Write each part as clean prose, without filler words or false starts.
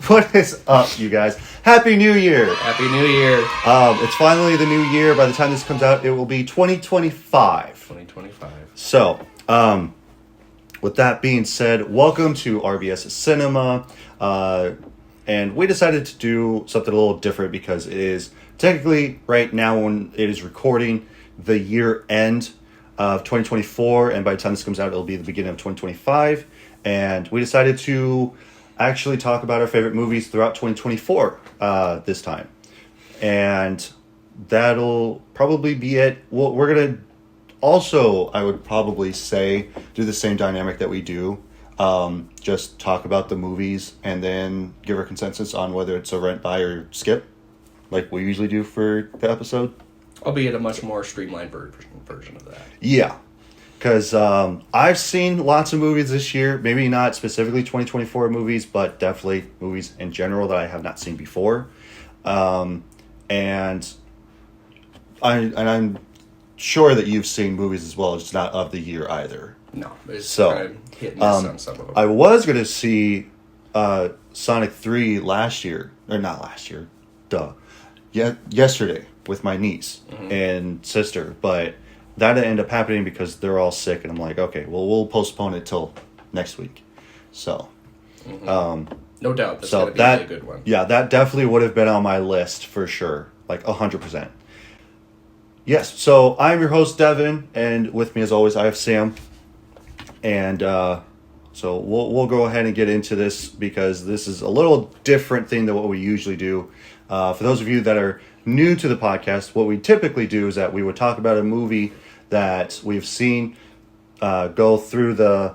What is up, you guys? Happy New Year! Happy New Year! It's finally the new year. By the time this comes out, it will be 2025. 2025. So, with that being said, welcome to RBS Cinema. And we decided to do something a little different because it is technically right now when it is recording the year end of 2024, and by the time this comes out, it'll be the beginning of 2025. And we decided to actually talk about our favorite movies throughout 2024 this time. And that'll probably be it. Well, we're going to also, I would probably say, do the same dynamic that we do. Just talk about the movies and then give our consensus on whether it's a rent, buy, or skip, like we usually do for the episode. Albeit a much more streamlined version of that. Yeah. Because I've seen lots of movies this year, maybe not specifically 2024 movies, but definitely movies in general that I have not seen before. And I'm sure that you've seen movies as well, just not of the year either. No, it's kind of hit and miss on some of them. I was going to see Sonic 3 last year, or not last year, yesterday with my niece and sister, but that ended up happening because they're all sick, and I'm like, okay, well, we'll postpone it till next week. So, no doubt, that's going to be a good one. Yeah, that definitely would have been on my list for sure, like 100%. Yes, so I'm your host, Devin, and with me as always, I have Sam. And so we'll go ahead and get into this because this is a little different thing than what we usually do. For those of you that are new to the podcast, what we typically do is that we would talk about a movie that we've seen, go through the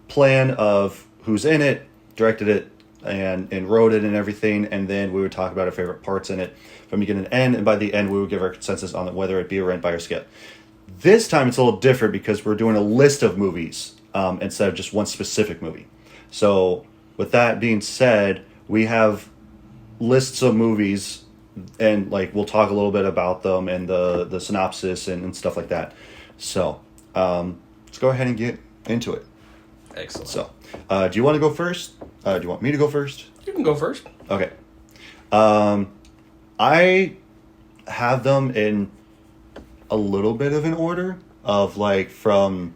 plan of who's in it, directed it, and wrote it and everything, and then we would talk about our favorite parts in it from beginning to end, and by the end we would give our consensus on whether it be a rent, buy, or skip. This time it's a little different because we're doing a list of movies instead of just one specific movie. So with that being said, we have lists of movies, and like we'll talk a little bit about them and the synopsis and stuff like that. So let's go ahead and get into it. Excellent. So do you want to go first? Do you want me to go first? You can go first. Okay. I have them in a little bit of an order of like from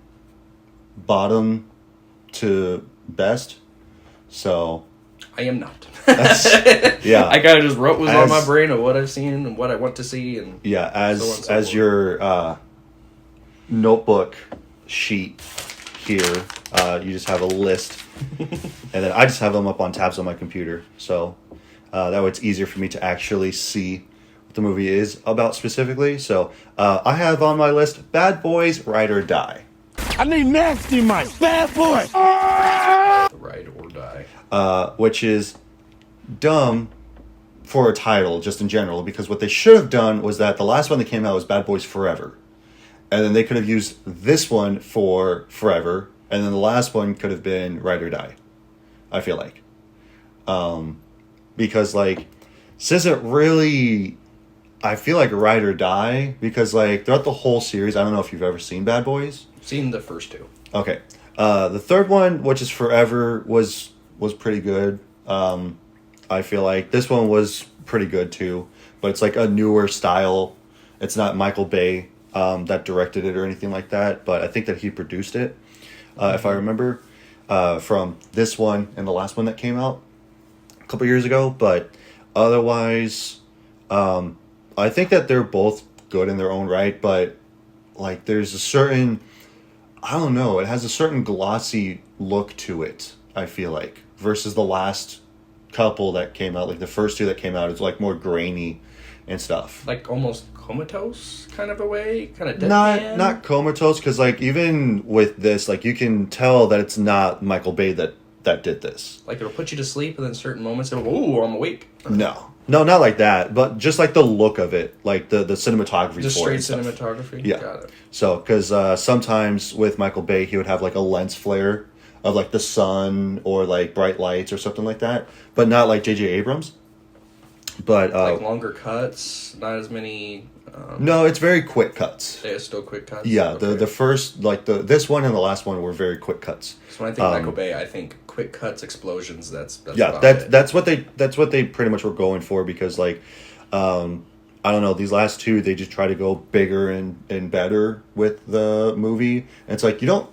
bottom to best. So I am not. Yeah. I kind of just wrote on my brain of what I've seen and what I want to see, and yeah, as forth. Your notebook sheet here, you just have a list, and then I just have them up on tabs on my computer, so that way it's easier for me to actually see what the movie is about specifically. So I have on my list Bad Boys Ride or Die. I need nasty Mike. Bad Boy. Ride or Die. Which is dumb for a title, just in general, because what they should have done was that the last one that came out was Bad Boys Forever. And then they could have used this one for Forever, and then the last one could have been Ride or Die, I feel like. Because, like, this isn't really, I feel like Ride or Die, because, like, throughout the whole series, I don't know if you've ever seen Bad Boys. Seen the first two. Okay. The third one, which is Forever, was pretty good. I feel like this one was pretty good too, but it's like a newer style. It's not Michael Bay that directed it or anything like that, but I think that he produced it, if I remember, from this one and the last one that came out a couple years ago. But otherwise, I think that they're both good in their own right, but like there's a certain, I don't know, it has a certain glossy look to it, I feel like, versus the last couple that came out. Like the first two that came out, it's like more grainy and stuff. Like almost comatose kind of a way, kind of dead. Not comatose, because like even with this, like you can tell that it's not Michael Bay that did this. Like it'll put you to sleep, and then certain moments it'll, ooh, I'm awake. No, not like that, but just like the look of it, like the cinematography. Just straight cinematography? Yeah. Got it. So, because sometimes with Michael Bay, he would have like a lens flare of like the sun or like bright lights or something like that, but not like J.J. Abrams. But like longer cuts, not as many No, it's very quick cuts. They are still quick cuts? Yeah, Okay. the first, like, this one and the last one were very quick cuts. So when I think Michael Bay, I think quick cuts, explosions, that's Yeah, about it. that's what they pretty much were going for, because, like, I don't know, these last two, they just try to go bigger and better with the movie. And it's like, you don't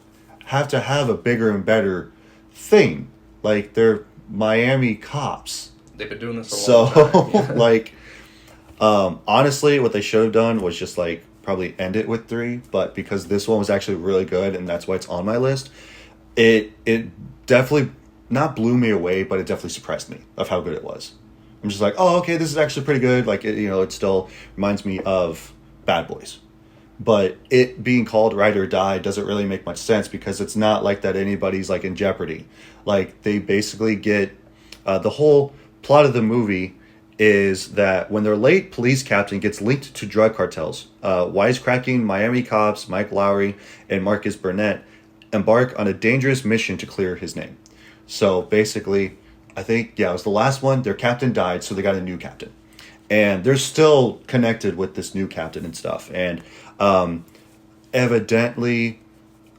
have to have a bigger and better thing. Like, they're Miami cops. They've been doing this a long time. Yeah. Like, honestly, what they should have done was just, like, probably end it with 3. But because this one was actually really good, and that's why it's on my list, it definitely not blew me away, but it definitely surprised me of how good it was. I'm just like, oh, okay, this is actually pretty good. Like, it still reminds me of Bad Boys. But it being called Ride or Die doesn't really make much sense, because it's not like that anybody's, like, in jeopardy. Like, they basically get... the whole plot of the movie is that when their late police captain gets linked to drug cartels, wisecracking Miami cops Mike Lowry and Marcus Burnett embark on a dangerous mission to clear his name. So basically, I think, it was the last one. Their captain died, so they got a new captain. And they're still connected with this new captain and stuff. And evidently,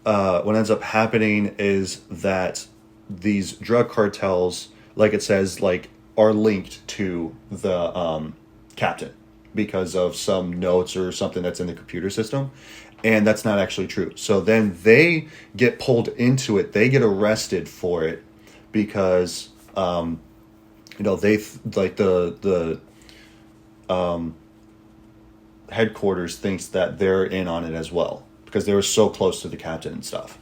what ends up happening is that these drug cartels, like it says, like, are linked to the captain because of some notes or something that's in the computer system. And that's not actually true. So then they get pulled into it. They get arrested for it because... they like the headquarters thinks that they're in on it as well, because they were so close to the captain and stuff,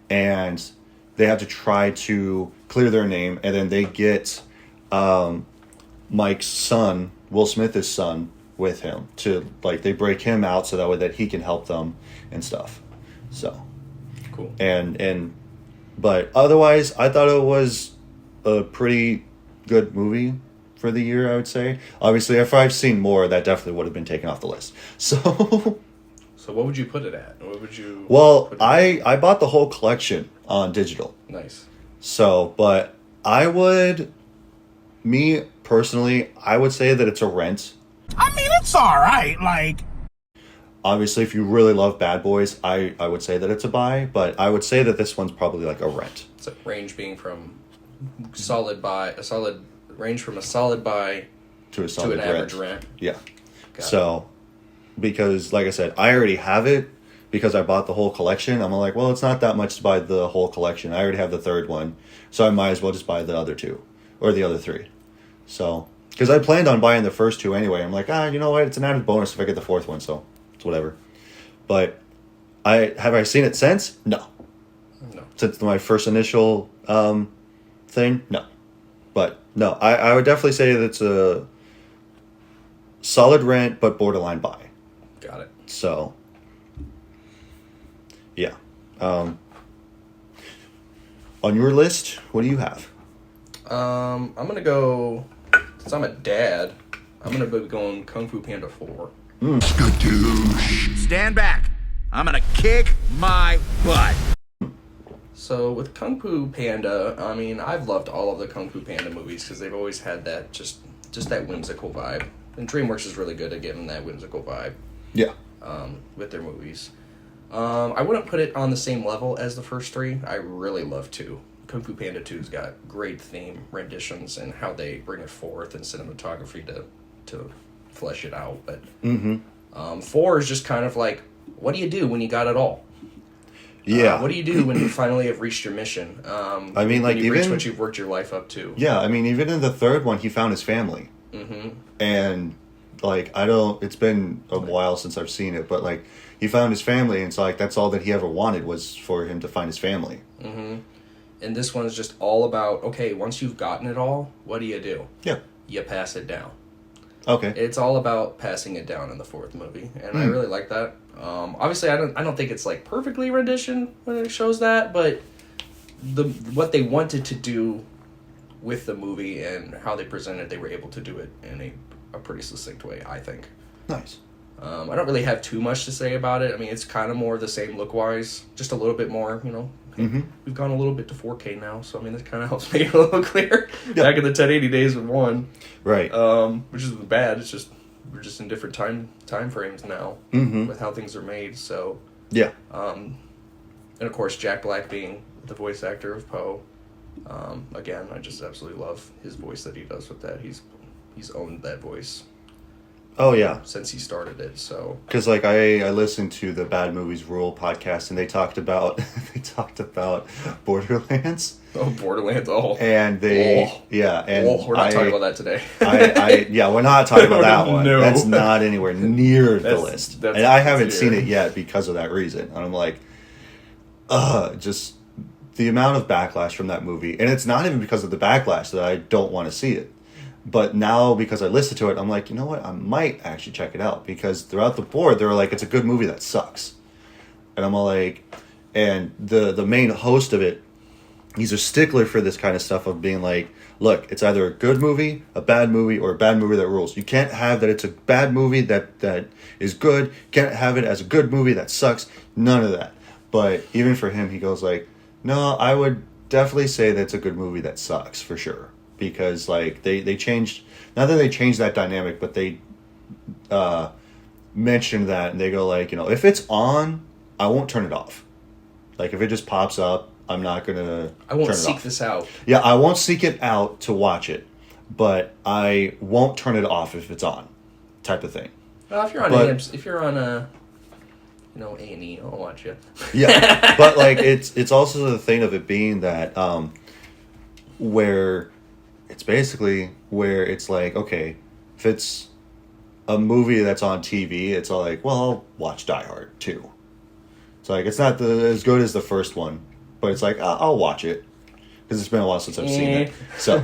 and they have to try to clear their name. And then they get Mike's son, Will Smith's son, with him to, like, they break him out so that way that he can help them and stuff. So cool. But otherwise, I thought it was a pretty good movie for the year, I would say. Obviously, if I've seen more, that definitely would have been taken off the list. So what would you put it at? What would you... Well, I bought the whole collection on digital. Nice. So, but me personally, I would say that it's a rent. I mean, it's alright, like... Obviously, if you really love Bad Boys, I would say that it's a buy, but I would say that this one's probably like a rent. It's a range being from a solid buy to an average rent. Yeah. Got So, because, like I said, I already have it because I bought the whole collection. I'm like, well, it's not that much to buy the whole collection. I already have the third one, so I might as well just buy the other 2 or the other 3. So, because I planned on buying the first 2 anyway. I'm like, you know what? It's an added bonus if I get the 4th one, so it's whatever. But have I seen it since? No. Since my first initial thing, no. But no, I would definitely say that it's a solid rent, but borderline buy. Got it. So, yeah. On your list, what do you have? I'm gonna go, since I'm a dad, I'm gonna be going Kung Fu Panda 4. Stand back. I'm gonna kick my butt. So with Kung Fu Panda, I mean, I've loved all of the Kung Fu Panda movies because they've always had that just that whimsical vibe. And DreamWorks is really good at giving that whimsical vibe. Yeah. With their movies. I wouldn't put it on the same level as the first 3. I really love 2. Kung Fu Panda 2's got great theme renditions and how they bring it forth and cinematography to flesh it out. But 4 is just kind of like, what do you do when you got it all? Yeah. What do you do when you finally have reached your mission? I mean, like, when you even reach what you've worked your life up to. Yeah, I mean, even in the third one, he found his family. Mm-hmm. And, like, it's been a while since I've seen it, but, like, he found his family, and it's like, that's all that he ever wanted was for him to find his family. Mm-hmm. And this one is just all about, okay, once you've gotten it all, what do you do? Yeah. You pass it down. Okay. It's all about passing it down in the 4th movie, and I really like that. Obviously, I don't think it's like perfectly rendition when it shows that, but what they wanted to do with the movie and how they presented, they were able to do it in a pretty succinct way, I think. Nice. I don't really have too much to say about it. I mean, it's kind of more the same look-wise, just a little bit more, We've gone a little bit to 4K now, so I mean, that kind of helps make it a little clearer. Yep. Back in the 1080 days with 1. Right. Which isn't bad, it's just we're just in different time frames now with how things are made. So Yeah. and of course Jack Black being the voice actor of Poe. Again, I just absolutely love his voice that he does with that. He's owned that voice. Oh yeah. Since he started it, so. Because like I listened to the Bad Movies Rule podcast, and they talked about Borderlands. Oh, Borderlands! Oh, and they we're not talking about that today. We're not talking about that one. No. That's not anywhere near the list, that's and I haven't seen it yet because of that reason. And I'm like, just the amount of backlash from that movie, and it's not even because of the backlash that I don't want to see it. But now, because I listened to it, I'm like, you know what? I might actually check it out. Because throughout the board, they were like, it's a good movie that sucks. And I'm all like... And the main host of it, he's a stickler for this kind of stuff of being like, look, it's either a good movie, a bad movie, or a bad movie that rules. You can't have that it's a bad movie that is good. You can't have it as a good movie that sucks. None of that. But even for him, he goes like, no, I would definitely say that's a good movie that sucks, for sure. Because like they changed, not that they changed that dynamic, but they mentioned that, and they go like, if it's on, I won't turn it off. Like if it just pops up, I'm not gonna. I won't seek this out. Yeah, I won't seek it out to watch it, but I won't turn it off if it's on, type of thing. Well, if you're on A&E, I'll watch it. Yeah, but like it's also the thing of it being that where. It's basically where it's like, okay, if it's a movie that's on TV, it's all like, well, I'll watch Die Hard too. It's like, it's not as good as the first one, but it's like, I'll watch it. Because it's been a while since I've seen it. So,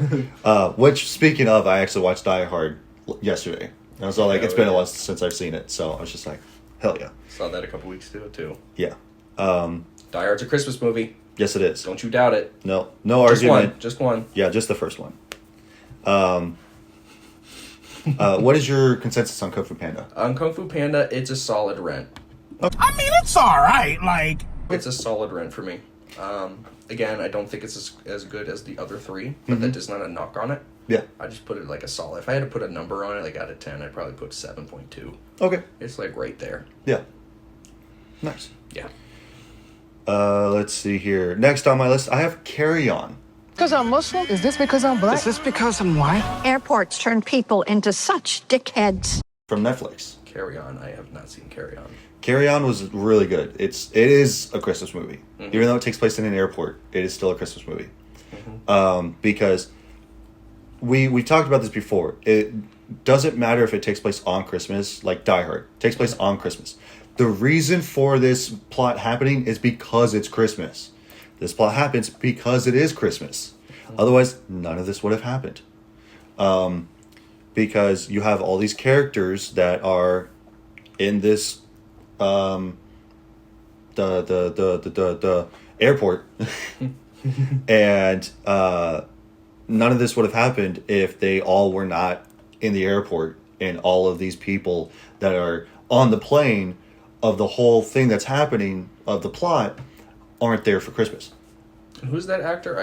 which, speaking of, I actually watched Die Hard yesterday. And I was all like, it's been a while since I've seen it. So I was just like, hell yeah. Saw that a couple weeks ago too. Yeah. Die Hard's a Christmas movie. Yes, it is. Don't you doubt it. No argument. Just one. Yeah, just the first one. What is your consensus on Kung Fu Panda? On Kung Fu Panda, it's a solid rent. I mean, it's alright, like... It's a solid rent for me. Again, I don't think it's as good as the other three, but that is not a knock on it. Yeah. I just put it like a solid. If I had to put a number on it, like out of 10, I'd probably put 7.2. Okay. It's like right there. Yeah. Nice. Yeah. Let's see here. Next on my list, I have Carry On. Because I'm Muslim? Is this because I'm black? Is this because I'm white? Airports turn people into such dickheads. From Netflix. Carry On. I have not seen Carry On. Carry On was really good. It is a Christmas movie. Mm-hmm. Even though it takes place in an airport, it is still a Christmas movie. Mm-hmm. Because we talked about this before. It doesn't matter if it takes place on Christmas, like Die Hard. It takes place on Christmas. The reason for this plot happening is because it's Christmas. This plot happens because it is Christmas. Otherwise, none of this would have happened. Because you have all these characters that are in this the airport, and none of this would have happened if they all were not in the airport, and all of these people that are on the plane of the whole thing that's happening of the plot aren't there for Christmas. Who's that actor?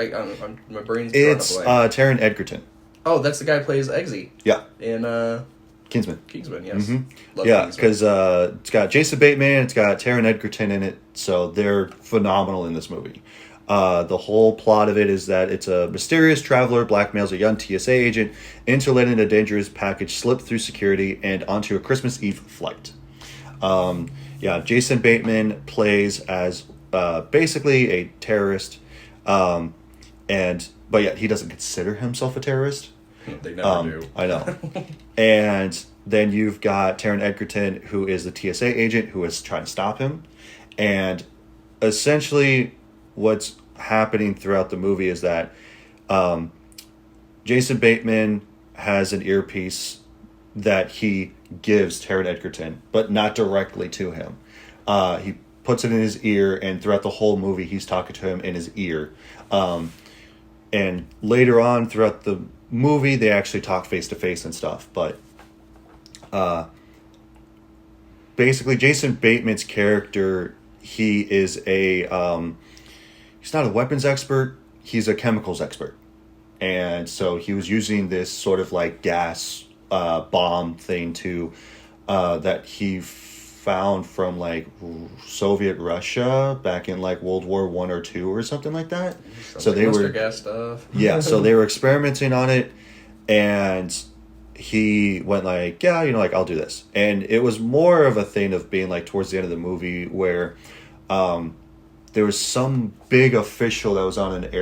My brain's It's Taron Egerton. Oh, that's the guy who plays Eggsy. Yeah. In Kingsman. Kingsman, yes. Mm-hmm. Yeah, because it's got Jason Bateman, it's got Taron Egerton in it, so they're phenomenal in this movie. The whole plot of it is that it's a mysterious traveler blackmails a young TSA agent into letting a dangerous package slip through security and onto a Christmas Eve flight. Jason Bateman plays as basically a terrorist, but yet he doesn't consider himself a terrorist. They never do. I know. And then you've got Taron Egerton, who is the TSA agent who is trying to stop him. And essentially what's happening throughout the movie is that Jason Bateman has an earpiece that he gives Taron Egerton, but not directly to him. He puts it in his ear, and throughout the whole movie, he's talking to him in his ear. And later on throughout the movie, they actually talk face to face and stuff. But basically, Jason Bateman's character, he is he's not a weapons expert, he's a chemicals expert. And so he was using this sort of like gas bomb thing to that he found from like Soviet Russia back in like World War One or two or something like that. So they mustard were gas stuff. yeah, so they were experimenting on it, and he went like, yeah, you know, like I'll do this. And it was more of a thing of being like towards the end of the movie where there was some big official that was on an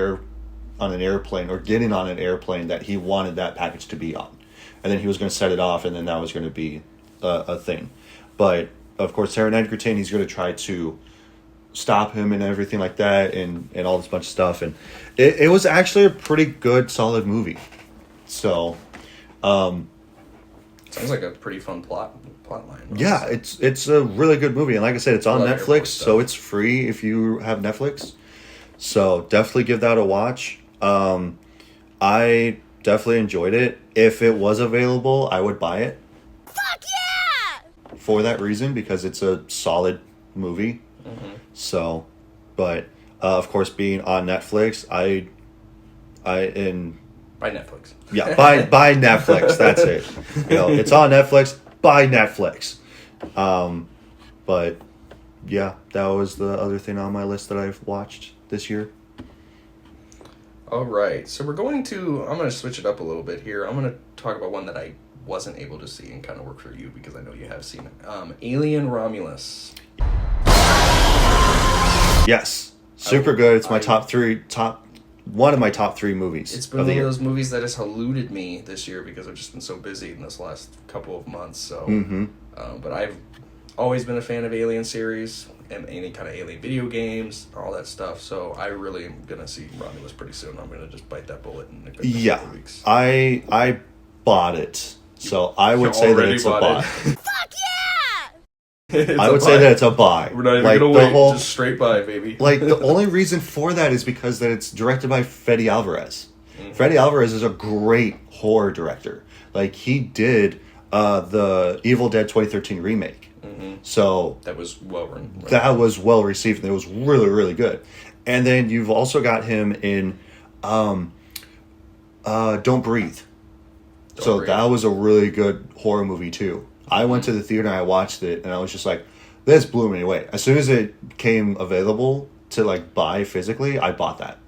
airplane or getting on an airplane that he wanted that package to be on, and then he was going to set it off, and then that was going to be a thing. But of course, Taron Egerton, he's going to try to stop him and everything like that, and all this bunch of stuff. And it was actually a pretty good, solid movie. So, Sounds like a pretty fun plot line. yeah, it's a really good movie. And like I said, it's on Love Netflix, airport so stuff. it's free if you have Netflix. So definitely give that a watch. I definitely enjoyed it. If it was available, I would buy it. Fuck yeah! For that reason, because it's a solid movie. So, but of course, being on Netflix, By Netflix. yeah, buy Netflix. That's it. You know, it's on Netflix. Buy Netflix. But yeah, that was the other thing on my list that I've watched this year. All right, so I'm going to switch it up a little bit here. I'm going to talk about one that I wasn't able to see and kind of work for you because I know you have seen it. Alien Romulus. Yes, super good. It's my one of my top three movies. It's been of one the of year. those movies that has eluded me this year because I've just been so busy in this last couple of months. So, but I've always been a fan of Alien series and any kind of Alien video games, all that stuff. So I really am gonna see Romulus pretty soon. I'm gonna just bite that bullet in the next Yeah, couple weeks. I bought it, so I would say that already it's a bought buy. it. Fuck yeah! It's I a would say buy. that it's a buy. We're not even Like, gonna the wait. whole- Just straight buy, baby. Like, the only reason for that is because that it's directed by Fede Alvarez. Fede Alvarez is a great horror director. Like, he did the Evil Dead 2013 remake. So that was well run. Right? that was well received, and it was really, really good. And then you've also got him in Don't Breathe. So Breathe. that was a really good horror movie, too. I went to the theater and I watched it, and I was just like, this blew me away. As soon as it came available to like buy physically, I bought that.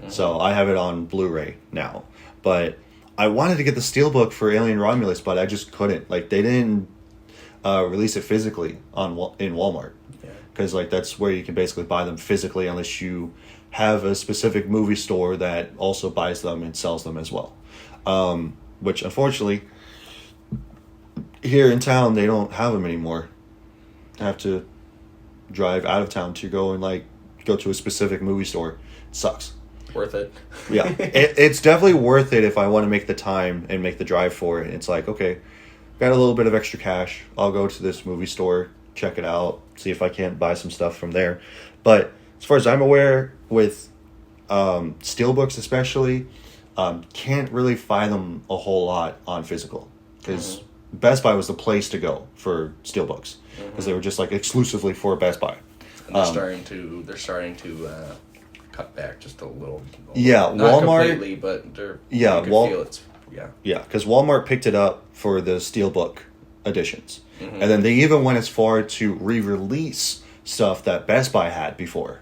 So I have it on Blu-ray now. But I wanted to get the steelbook for Alien Romulus, but I just couldn't. Like, they didn't release it physically in Walmart, because like that's where you can basically buy them physically, unless you have a specific movie store that also buys them and sells them as well. Which unfortunately, here in town, they don't have them anymore. I have to drive out of town to go and like go to a specific movie store. It sucks. Worth it. Yeah, it's definitely worth it if I want to make the time and make the drive for it. It's like, okay, got a little bit of extra cash. I'll go to this movie store, check it out, see if I can't buy some stuff from there. But as far as I'm aware, with steelbooks especially, can't really find them a whole lot on physical, because Best Buy was the place to go for steelbooks, because they were just like exclusively for Best Buy. And they're starting to cut back just a little. Yeah, not Walmart- completely, but they're Yeah, you can feel it's Yeah, because Walmart picked it up for the steelbook editions. And then they even went as far to re-release stuff that Best Buy had before.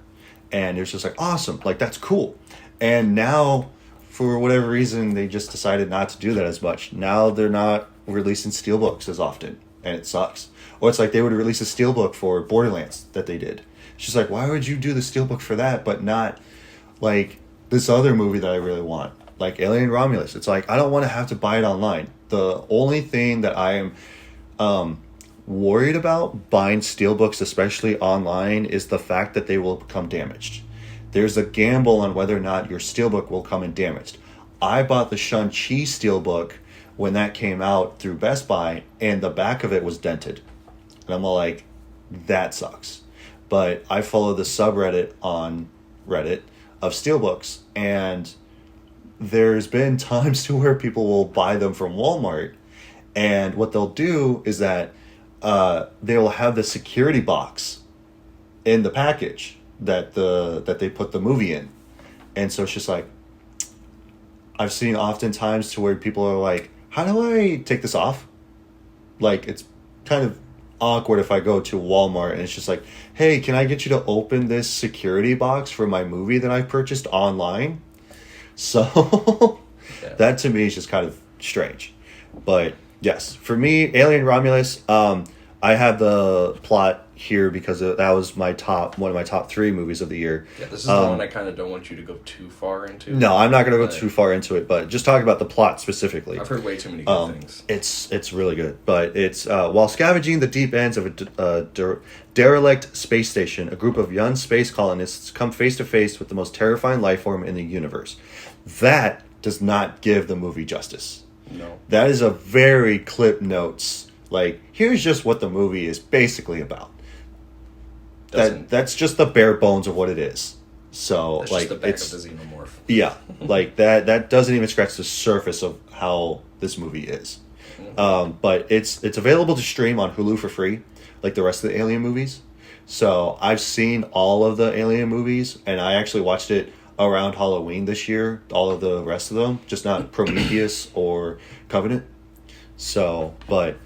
And it was just like, awesome, like that's cool. And now, for whatever reason, they just decided not to do that as much. Now they're not releasing steelbooks as often, and it sucks. Or it's like they would release a steelbook for Borderlands that they did. It's just like, why would you do the steelbook for that, but not like this other movie that I really want? Like Alien Romulus. It's like, I don't want to have to buy it online. The only thing that I am worried about buying steelbooks, especially online, is the fact that they will become damaged. There's a gamble on whether or not your steelbook will come in damaged. I bought the Shang-Chi steelbook when that came out through Best Buy, and the back of it was dented. And I'm all like, that sucks. But I follow the subreddit on Reddit of steelbooks, and there's been times to where people will buy them from Walmart, and what they'll do is that they will have the security box in the package that they put the movie in. And so it's just like, I've seen oftentimes to where people are like, how do I take this off? Like, it's kind of awkward if I go to Walmart and it's just like, hey, can I get you to open this security box for my movie that I purchased online? So that to me is just kind of strange. But yes, for me, Alien Romulus, I have the plot here because that was one of my top 3 movies of the year. Yeah, this is the one I kind of don't want you to go too far into. No, I'm not going to go too far into it, but just talking about the plot specifically. I've heard way too many good things. It's really good, but it's while scavenging the deep ends of a derelict space station, a group of young space colonists come face to face with the most terrifying life form in the universe. That does not give the movie justice. No. That is a very clip notes. Like, here's just what the movie is basically about. That's just the bare bones of what it is. So that's like just the back it's of the xenomorph. Yeah, like that doesn't even scratch the surface of how this movie is. But it's available to stream on Hulu for free, like the rest of the Alien movies. So I've seen all of the Alien movies, and I actually watched it around Halloween this year. All of the rest of them, just not Prometheus or Covenant. So, but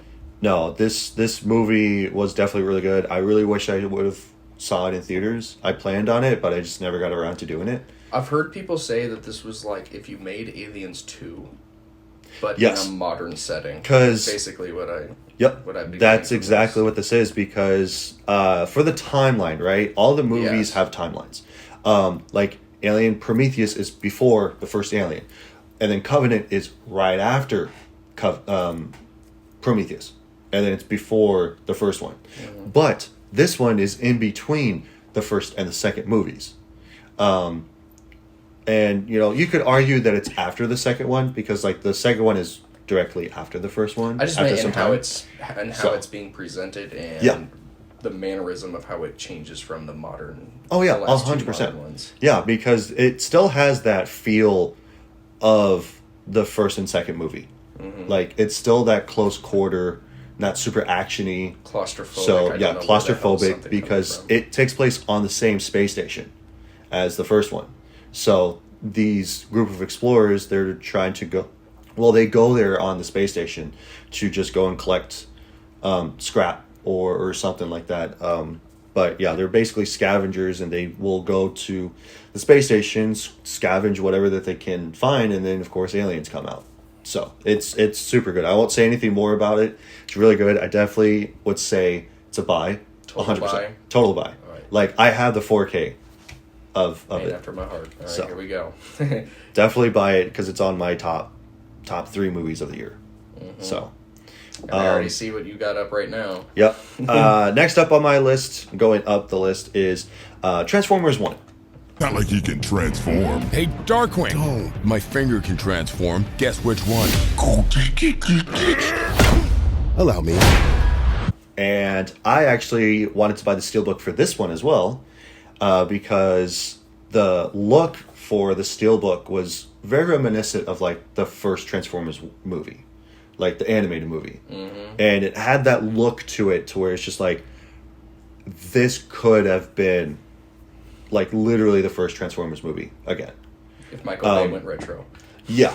no, this movie was definitely really good. I really wish I would have saw it in theaters. I planned on it, but I just never got around to doing it. I've heard people say that this was like if you made Aliens 2, but Yes. in a modern setting. 'Cause- basically what I Yep, that's exactly what this is because for the timeline, right? All the movies Yes. have timelines. Like Alien Prometheus is before the first Alien, and then Covenant is right after Prometheus, and then it's before the first one. Mm-hmm. But this one is in between the first and the second movies. And you could argue that it's after the second one because like the second one is directly after the first one. I just after meant some in how time. it's being presented and Yeah. the mannerism of how it changes from the modern. Oh yeah, the last two 100%. modern ones. Yeah, because it still has that feel of the first and second movie. Mm-hmm. Like it's still that close quarter, not super actiony. Claustrophobic. So I yeah, don't know where the hell claustrophobic something because coming from. it takes place on the same space station as the first one. So these group of explorers, they're trying to go. Well, they go there on the space station to just go and collect scrap or something like that. But yeah, they're basically scavengers, and they will go to the space stations, scavenge whatever that they can find, and then of course aliens come out. So it's super good. I won't say anything more about it. It's really good. I definitely would say it's a buy. Total 100%. buy? Total buy. All right. Like I have the 4K of Made it. after my heart. All right, So. here we go. Definitely buy it because it's on my top 3 movies of the year. Mm-hmm. So And I already see what you got up right now. yep. Next up on my list, going up the list, is Transformers 1. Not like he can transform. Hey, Darkwing. Oh, my finger can transform. Guess which one? Allow me. And I actually wanted to buy the steelbook for this one as well, because the look for the steelbook was very reminiscent of like the first Transformers movie, like the animated movie. Mm-hmm. And it had that look to it to where it's just like, this could have been like literally the first Transformers movie again. If Michael Bay went retro. Yeah,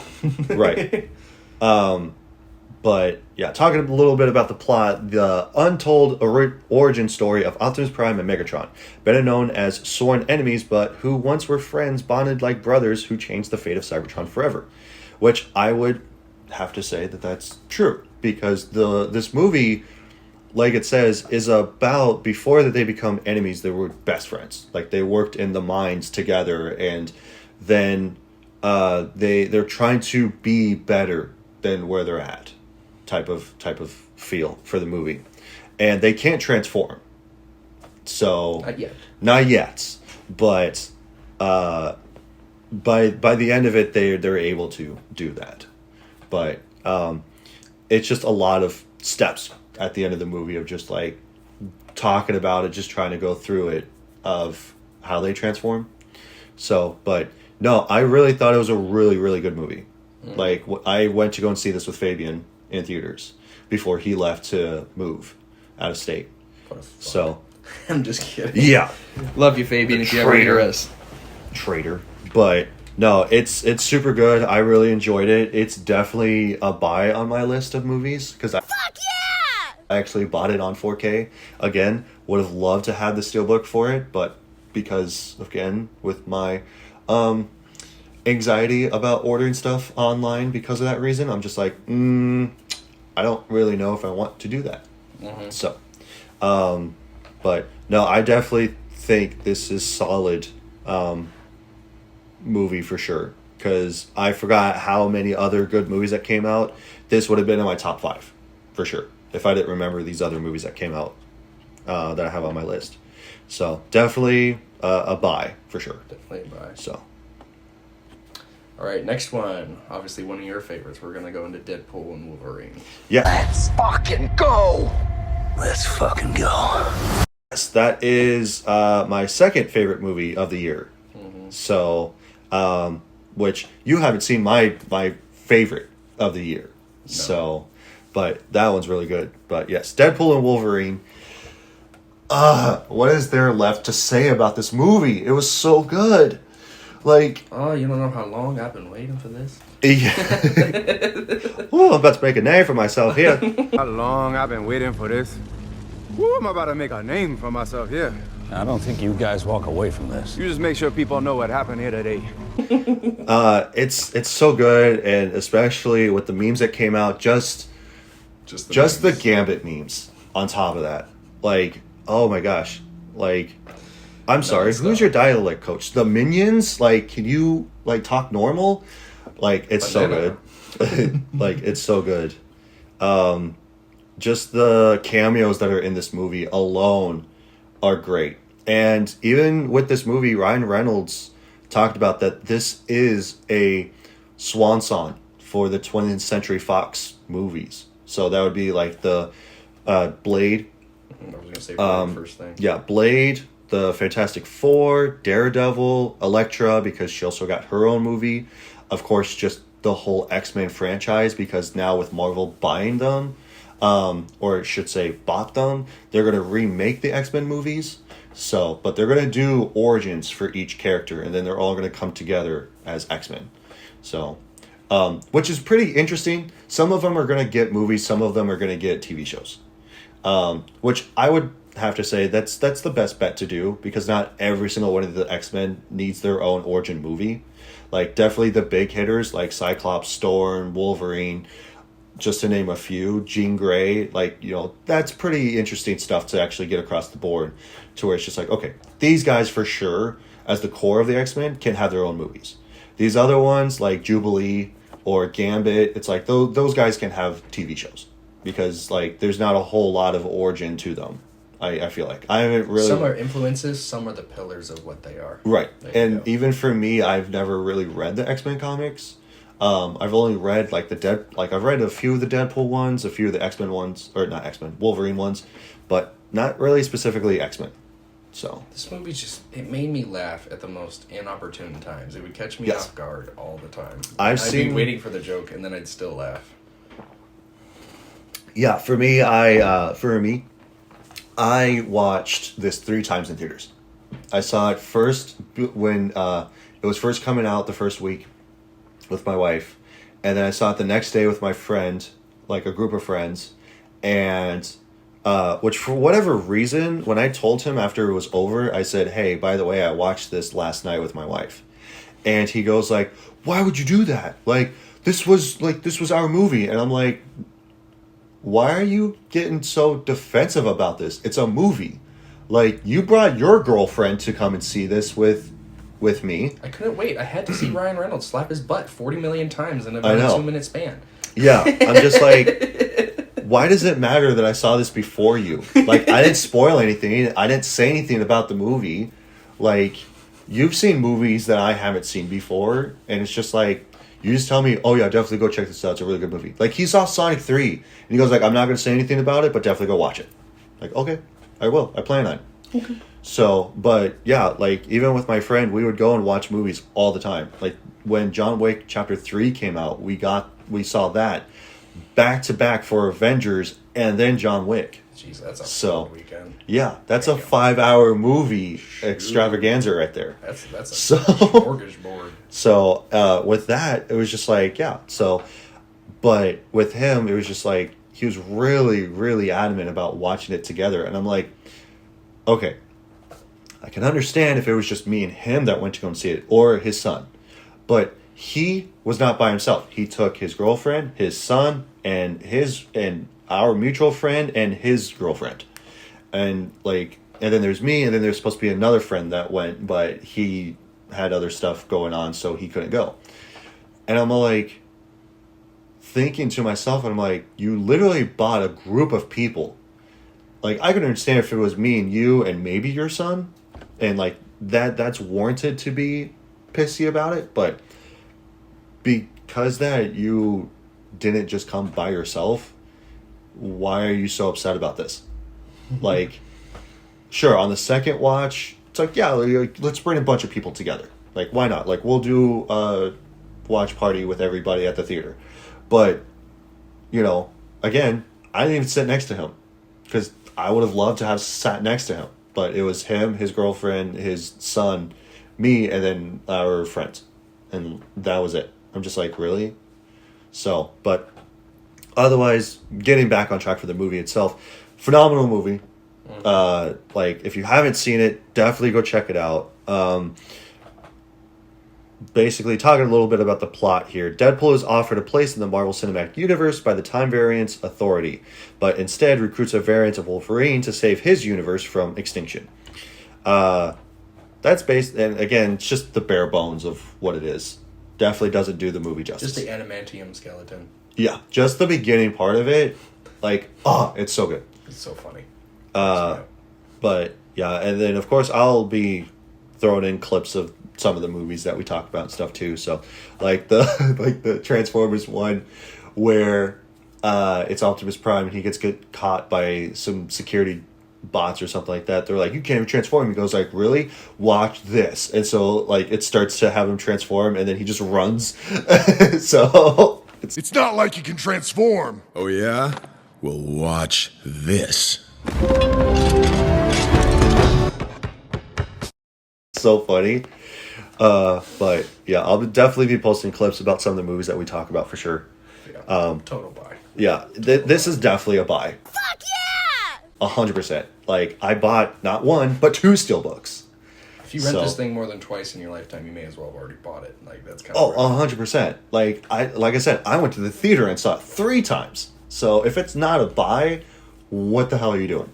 right. But yeah, talking a little bit about the plot, the untold origin story of Optimus Prime and Megatron, better known as sworn enemies, but who once were friends, bonded like brothers, who changed the fate of Cybertron forever. Which I would have to say that that's true, because this movie, like it says, is about before that they become enemies, they were best friends. Like they worked in the mines together, and then they're trying to be better than where they're at, type of feel for the movie, and they can't transform. So not yet, but by the end of it, they're able to do that. But it's just a lot of steps at the end of the movie of just like talking about it, just trying to go through it of how they transform. So, but no, I really thought it was a really, really good movie. Like I went to go and see this with Fabian in theaters before he left to move out of state. So I'm just kidding. yeah, Love you, Fabian, if you ever hear us. traitor. But No, it's super good. I really enjoyed it. It's definitely a buy on my list of movies because Fuck yeah! I actually bought it on 4K. Again, would have loved to have the steelbook for it, but because again with my anxiety about ordering stuff online because of that reason, I'm just like, I don't really know if I want to do that. So, but no, I definitely think this is solid. Movie for sure, because I forgot how many other good movies that came out. This would have been in my top 5 for sure if I didn't remember these other movies that came out that I have on my list. So definitely a buy for sure. Definitely a buy. So All right, next one. Obviously, one of your favorites. We're gonna go into Deadpool and Wolverine. yeah, Let's fucking go. yes, that is my second favorite movie of the year. So, which you haven't seen my favorite of the year. No. So, but that one's really good. But yes, Deadpool and Wolverine. What is there left to say about this movie? It was so good. Like, oh, you don't know how long I've been waiting for this? Yeah. Oh, I'm about to make a name for myself here. How long I've been waiting for this. Woo, I'm about to make a name for myself here. I don't think you guys walk away from this. You just make sure people know what happened here today. It's so good, and especially with the memes that came out, just the Gambit memes on top of that. Like, oh my gosh. Like, I'm sorry, who's your dialect coach? The Minions? Like, can you like talk normal? Like, it's so good. Like, it's so good. Just the cameos that are in this movie alone are great. And even with this movie, Ryan Reynolds talked about that this is a swan song for the 20th Century Fox movies. So that would be like the Blade. I was going to say Blade first thing. Yeah, Blade, the Fantastic Four, Daredevil, Elektra, because she also got her own movie. Of course, just the whole X-Men franchise, because now with Marvel buying them, or I should say bought them, they're going to remake the X-Men movies. So, but they're going to do origins for each character, and then they're all going to come together as X-Men. So, which is pretty interesting. Some of them are going to get movies, some of them are going to get TV shows. Which I would have to say that's the best bet to do, because not every single one of the X-Men needs their own origin movie. Like, definitely the big hitters like Cyclops, Storm, Wolverine, just to name a few, Jean Grey, like, you know, that's pretty interesting stuff to actually get across the board, to where it's just like, okay, these guys for sure, as the core of the X-Men, can have their own movies. These other ones, like Jubilee or Gambit, it's like those guys can have TV shows, because like there's not a whole lot of origin to them. I feel like I haven't really. Some are influences, some are the pillars of what they are. Right, and even for me, I've never really read the X-Men comics. I've only read like I've read a few of the Deadpool ones, a few of the X-Men ones, or not X-Men, Wolverine ones, but not really specifically X-Men. So this movie it made me laugh at the most inopportune times. It would catch me off guard all the time. I'd be waiting for the joke, and then I'd still laugh. Yeah, for me, I watched this 3 times in theaters. I saw it first when it was first coming out the first week with my wife, and then I saw it the next day with my friend, like a group of friends, and which for whatever reason, when I told him after it was over, I said, hey, by the way, I watched this last night with my wife. And he goes like, why would you do that? Like, this was our movie. And I'm like, why are you getting so defensive about this? It's a movie. Like, you brought your girlfriend to come and see this with me. I couldn't wait. I had to see Ryan Reynolds slap his butt 40 million times in a 2-minute span. Yeah, I'm just like, why does it matter that I saw this before you? Like, I didn't spoil anything. I didn't say anything about the movie. Like, you've seen movies that I haven't seen before, and it's just like, you just tell me, oh yeah, definitely go check this out. It's a really good movie. Like, he saw Sonic 3, and he goes like, I'm not going to say anything about it, but definitely go watch it. Like, okay, I will. I plan on it. Okay. So, but yeah, like, even with my friend, we would go and watch movies all the time. Like, when John Wick Chapter 3 came out, we saw that back to back for Avengers and then John Wick. Jeez, that's a So, fun weekend. yeah, that's a 5-hour movie extravaganza right there. That's a So- smorgasbord. So with that, it was just like, yeah. So, but with him, it was just like he was really, really adamant about watching it together, and I'm like, okay, I can understand if it was just me and him that went to go and see it, or his son, but he was not by himself. He took his girlfriend, his son, and our mutual friend and his girlfriend, and then there's me, and then there's supposed to be another friend that went, but he had other stuff going on, so he couldn't go. And I'm like thinking to myself, I'm like, you literally bought a group of people. Like, I could understand if it was me and you and maybe your son, and like that's warranted to be pissy about it, but because that you didn't just come by yourself, why are you so upset about this? Like, sure, on the second watch, it's like, yeah, let's bring a bunch of people together. Like, why not? Like, we'll do a watch party with everybody at the theater. But, again, I didn't even sit next to him because I would have loved to have sat next to him. But it was him, his girlfriend, his son, me, and then our friends. And that was it. I'm just like, really? So, but otherwise, getting back on track for the movie itself, phenomenal movie. If you haven't seen it, definitely go check it out. Basically, talking a little bit about the plot here. Deadpool is offered a place in the Marvel Cinematic Universe by the Time Variance Authority, but instead recruits a variant of Wolverine to save his universe from extinction. That's based, and again, it's just the bare bones of what it is. Definitely doesn't do the movie justice. Just the adamantium skeleton. Yeah, just the beginning part of it, it's so good. It's so funny. But yeah, and then of course I'll be throwing in clips of some of the movies that we talked about and stuff too. So like the Transformers one where it's Optimus Prime and he gets caught by some security bots or something like that. They're like, you can't even transform. He goes like, really? Watch this. And so like it starts to have him transform and then he just runs. So It's not like you can transform. Oh, yeah? Well, watch this. so funny. But yeah, I'll definitely be posting clips about some of the movies that we talk about for sure. Yeah, total buy. Yeah, this is definitely a buy. Fuck yeah! 100%. Like, I bought not one, but 2 steelbooks. If you rent this thing more than twice in your lifetime, you may as well have already bought it. Like, that's kind of... Oh, 100%. Like I said, I went to the theater and saw it 3 times. So if it's not a buy, what the hell are you doing?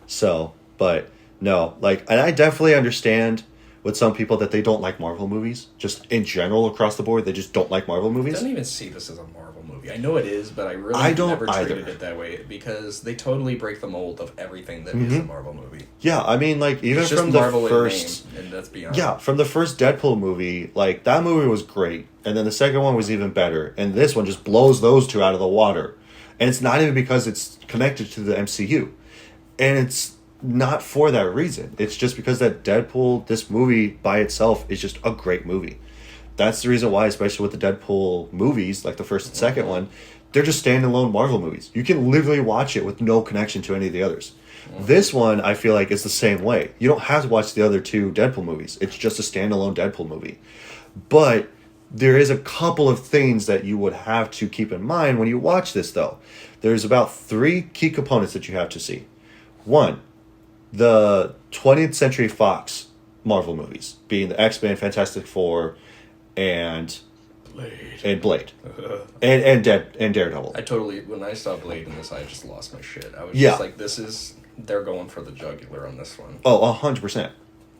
So, but no, and I definitely understand with some people that they don't like Marvel movies. Just in general, across the board, they just don't like Marvel movies. I don't even see this as a Marvel movie. I know it is, but I really never treated it that way because they totally break the mold of everything that is a Marvel movie. Yeah, I mean, even it's just from Marvel the first, in name, and that's beyond. Yeah, from the first Deadpool movie, that movie was great, and then the second one was even better, and this one just blows those 2 out of the water, and it's not even because it's connected to the MCU, and it's not for that reason. It's just because that Deadpool, this movie by itself, is just a great movie. That's the reason why, especially with the Deadpool movies, like the first and second one, they're just standalone Marvel movies. You can literally watch it with no connection to any of the others. This one, I feel like, is the same way. You don't have to watch the other 2 Deadpool movies. It's just a standalone Deadpool movie. But there is a couple of things that you would have to keep in mind when you watch this, though. There's about 3 key components that you have to see. 1, the 20th Century Fox Marvel movies, being the X-Men, Fantastic Four, and Blade, and Daredevil. When I saw Blade in this, I just lost my shit. I was just like, they're going for the jugular on this one. Oh, 100%.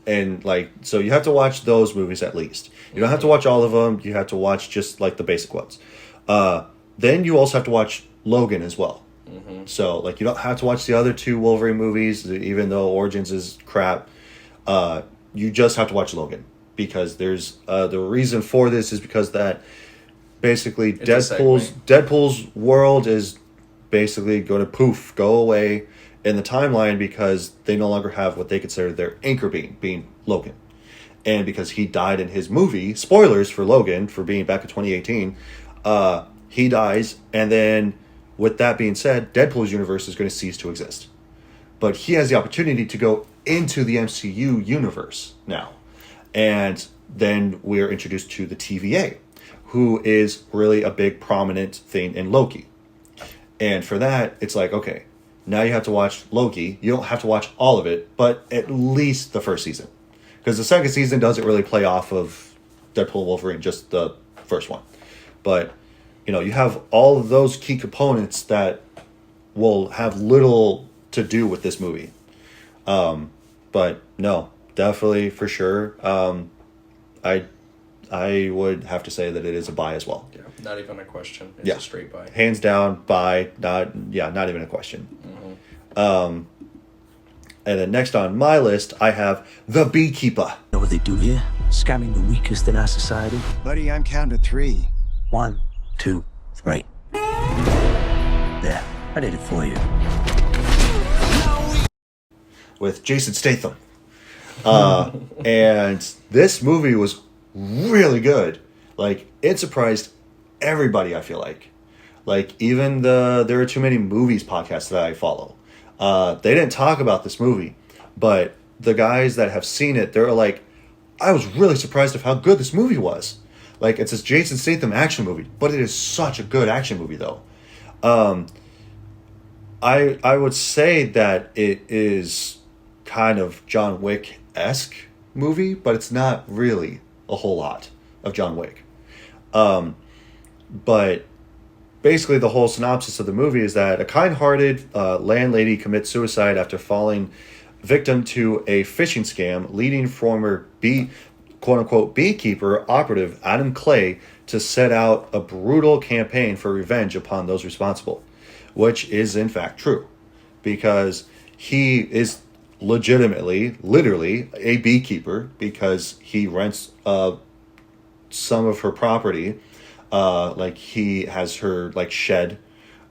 And so you have to watch those movies at least. You don't have to watch all of them. You have to watch just the basic ones. Then you also have to watch Logan as well. So you don't have to watch the other 2 Wolverine movies, even though Origins is crap. You just have to watch Logan because there's the reason for this is because that basically Deadpool's world is basically going to go away in the timeline because they no longer have what they consider their anchor being Logan. And because he died in his movie, spoilers for Logan for being back in 2018, he dies, and then with that being said, Deadpool's universe is going to cease to exist. But he has the opportunity to go into the MCU universe now. And then we're introduced to the TVA, who is really a big prominent thing in Loki. And for that, it's like, okay, now you have to watch Loki. You don't have to watch all of it, but at least the first season. Because the second season doesn't really play off of Deadpool and Wolverine, just the first one. But, you know, you have all of those key components that will have little to do with this movie. But no, definitely for sure. I would have to say that it is a buy as well. Yeah, not even a question. It's a straight buy. Hands down, buy. Not even a question. And then next on my list, I have The Beekeeper. Know what they do here? Scamming the weakest in our society. Buddy, I'm counting to 3. 1, 2, 3. There, I did it for you. With Jason Statham. And this movie was really good. Like, it surprised everybody, I feel like. Like, even There Are Too Many Movies podcast that I follow. They didn't talk about this movie, but the guys that have seen it, they're like, I was really surprised of how good this movie was. Like, it's this Jason Statham action movie, but it is such a good action movie, though. I would say that it is kind of John Wick-esque movie, but it's not really a whole lot of John Wick. But basically the whole synopsis of the movie is that a kind-hearted landlady commits suicide after falling victim to a phishing scam, leading former quote-unquote beekeeper operative Adam Clay to set out a brutal campaign for revenge upon those responsible, which is in fact true, because he is literally a beekeeper, because he rents some of her property. Like, he has her like shed,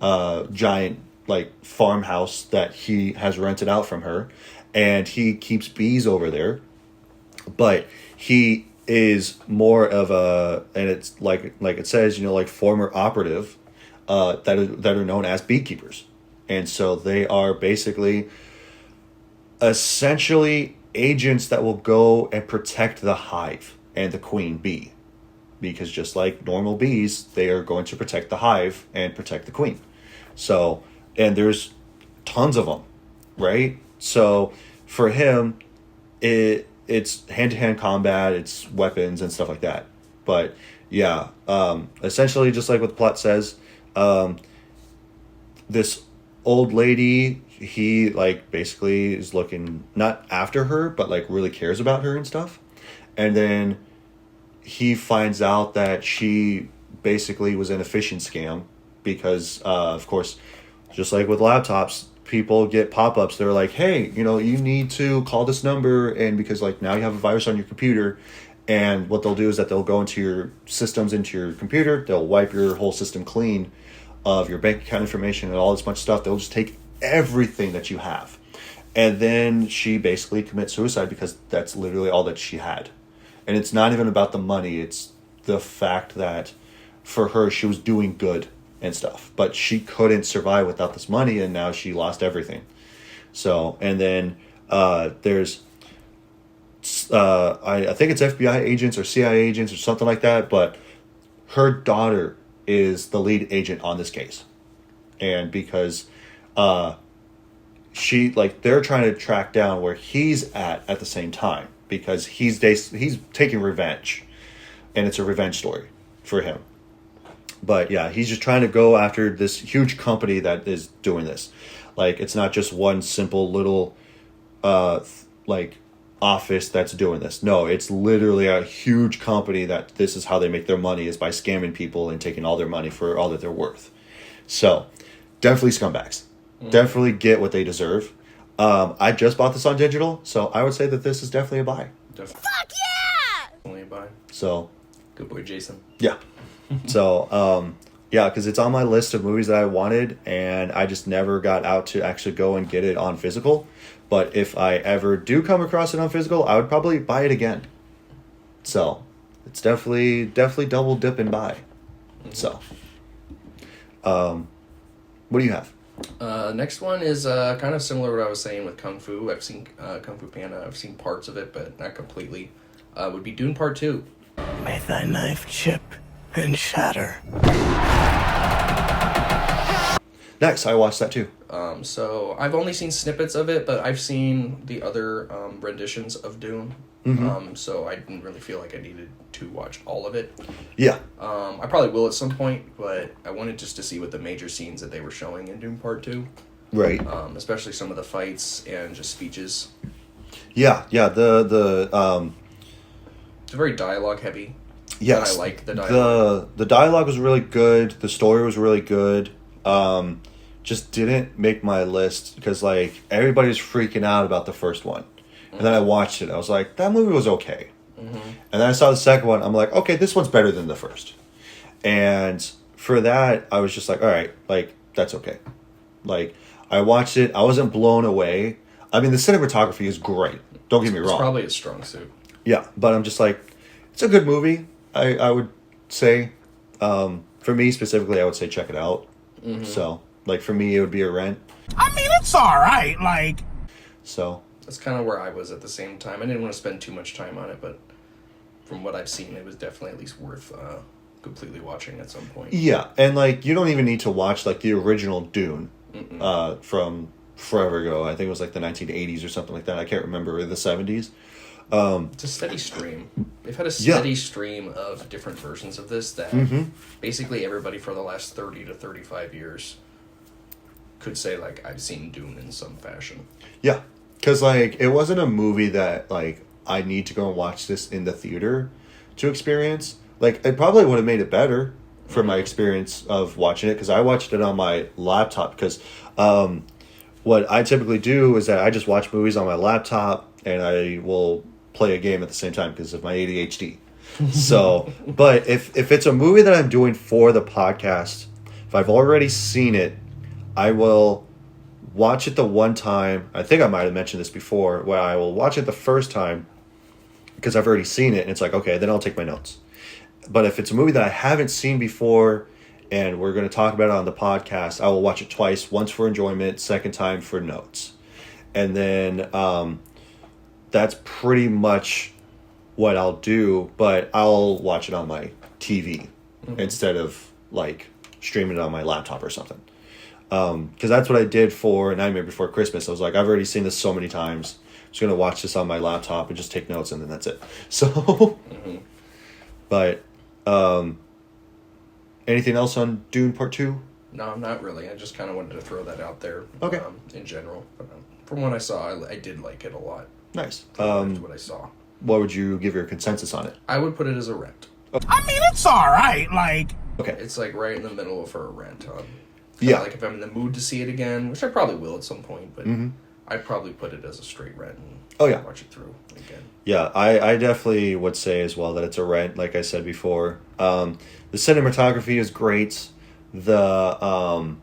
giant like farmhouse that he has rented out from her, and he keeps bees over there. But he is more of a, and it's like it says, you know, like former operative that are known as beekeepers, and so they are basically essentially agents that will go and protect the hive and the queen bee, because just like normal bees, they are going to protect the hive and protect the queen. So, and there's tons of them, right? So for him, it's hand-to-hand combat, it's weapons and stuff like that. But yeah, essentially just like what the plot says, this old lady, he like basically is looking not after her, but like really cares about her and stuff. And then he finds out that she basically was in a phishing scam because, of course, just like with laptops, people get pop-ups. They're like, hey, you know, you need to call this number, and because like now you have a virus on your computer, and what they'll do is that they'll go into your systems, into your computer, they'll wipe your whole system clean of your bank account information and all this much stuff. They'll just take everything that you have. And then she basically commits suicide because that's literally all that she had. And it's not even about the money, it's the fact that for her, she was doing good and stuff, but she couldn't survive without this money, and now she lost everything. So, and then there's, I think it's FBI agents or CIA agents or something like that, but her daughter is the lead agent on this case. And because she, like, they're trying to track down where he's at the same time, because he's taking revenge, and it's a revenge story for him. But yeah, he's just trying to go after this huge company that is doing this. Like, it's not just one simple little like office that's doing this. No, it's literally a huge company that this is how they make their money, is by scamming people and taking all their money for all that they're worth. So definitely scumbags. Definitely get what they deserve. I just bought this on digital, so I would say that this is definitely a buy. Definitely. Fuck yeah! Definitely a buy. So Good boy, Jason. yeah. So yeah, because it's on my list of movies that I wanted, and I just never got out to actually go and get it on physical. But if I ever do come across it on physical, I would probably buy it again. So it's definitely double dip and buy. So What do you have? Next one is kind of similar to what I was saying with Kung Fu. I've seen Kung Fu Panda. I've seen parts of it, but not completely. Would be Dune Part 2. May thy knife chip and shatter. Nice, I watched that too. So I've only seen snippets of it, but I've seen the other renditions of Dune. So I didn't really feel like I needed to watch all of it. Yeah. I probably will at some point, but I wanted just to see what the major scenes that they were showing in Dune Part 2. Right. Especially some of the fights and just speeches. Yeah, the It's very dialogue heavy. yes. But I like the dialogue. The dialogue was really good. The story was really good. Just didn't make my list because like everybody's freaking out about the first one. And then I watched it. I was like, that movie was okay. And then I saw the second one. I'm like, okay, this one's better than the first. And for that, I was just like, all right, like, that's okay. Like, I watched it. I wasn't blown away. I mean, the cinematography is great. Don't get me wrong. It's probably a strong suit. Yeah, but I'm just like, it's a good movie. I would say, for me specifically, I would say check it out. So, like, for me, it would be a rent. I mean, it's alright, like... So... That's kind of where I was at the same time. I didn't want to spend too much time on it, but from what I've seen, it was definitely at least worth completely watching at some point. Yeah, and, like, you don't even need to watch, like, the original Dune from forever ago. I think it was, like, the 1980s or something like that. I can't remember, or the 70s. It's a steady stream. They've had a steady stream of different versions of this that basically everybody for the last 30 to 35 years could say, like, I've seen Dune in some fashion. Yeah, because, like, it wasn't a movie that, like, I need to go and watch this in the theater to experience. Like, it probably would have made it better for my experience of watching it, because I watched it on my laptop, because what I typically do is that I just watch movies on my laptop, and I will play a game at the same time because of my ADHD. So, but if it's a movie that I'm doing for the podcast, if I've already seen it, I will watch it the one time. I think I might have mentioned this before, where I will watch it the first time because I've already seen it, and it's like, okay, then I'll take my notes. But if it's a movie that I haven't seen before and we're going to talk about it on the podcast, I will watch it twice, once for enjoyment, second time for notes. And then that's pretty much what I'll do, but I'll watch it on my TV instead of like streaming it on my laptop or something. Because that's what I did for Nightmare Before Christmas. I was like, I've already seen this so many times. I'm just going to watch this on my laptop and just take notes, and then that's it. So, but anything else on Dune Part 2? No, not really. I just kind of wanted to throw that out there. Okay. In general, but, from what I saw, I did like it a lot. Nice. What I saw. What would you give your consensus on it? I would put it as a rent. I mean, it's alright, like... Okay. It's like right in the middle for a rent. Yeah. Like if I'm in the mood to see it again, which I probably will at some point, but I'd probably put it as a straight rent and watch it through again. Yeah, I definitely would say as well that it's a rent, like I said before. The cinematography is great. The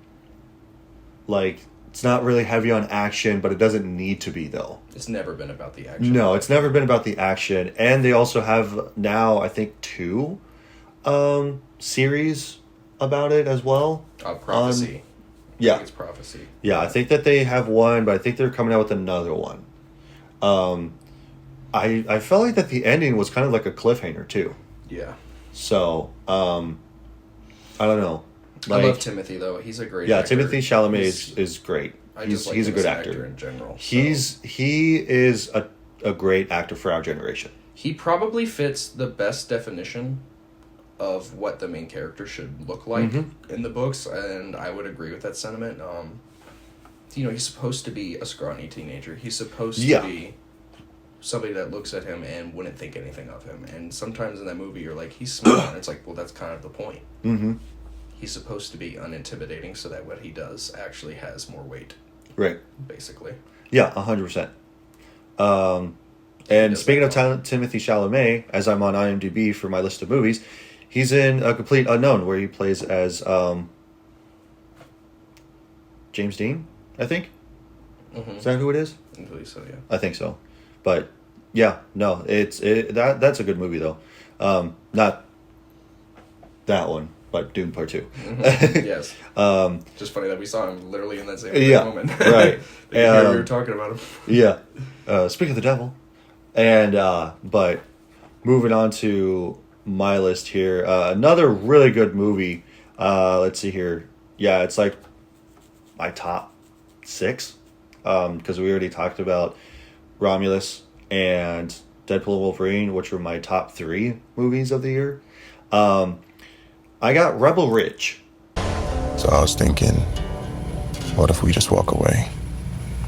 like, it's not really heavy on action, but it doesn't need to be, though. It's never been about the action. No, it's never been about the action. And they also have now, I think, 2 series about it as well. Prophecy. Yeah. I think it's Prophecy. Yeah, I think that they have one, but I think they're coming out with another one. I felt like that the ending was kind of like a cliffhanger, too. Yeah. So, I don't know. Like, I love Timothy, though. He's a great actor. Timothy Chalamet is great. He's a good actor in general. He is a great actor for our generation. He probably fits the best definition of what the main character should look like in the books, and I would agree with that sentiment. He's supposed to be a scrawny teenager. He's supposed to be somebody that looks at him and wouldn't think anything of him. And sometimes in that movie, you're like, he's smart. And it's like, well, that's kind of the point. He's supposed to be unintimidating so that what he does actually has more weight. Right. Basically. Yeah, 100%. And speaking of Timothy Chalamet, as I'm on IMDb for my list of movies, he's in A Complete Unknown, where he plays as James Dean, I think. Is that who it is? I believe so, yeah. I think so. But, yeah, no, that's a good movie, though. Not that one. but Dune Part 2. Yes. Just funny that we saw him literally in that same moment. Right. We were talking about him. Yeah. Speak of the devil. And, but moving on to my list here, another really good movie. Let's see here. Yeah, it's like my top 6. Because we already talked about Romulus and Deadpool and Wolverine, which were my top 3 movies of the year. I got Rebel Ridge. So I was thinking, what if we just walk away?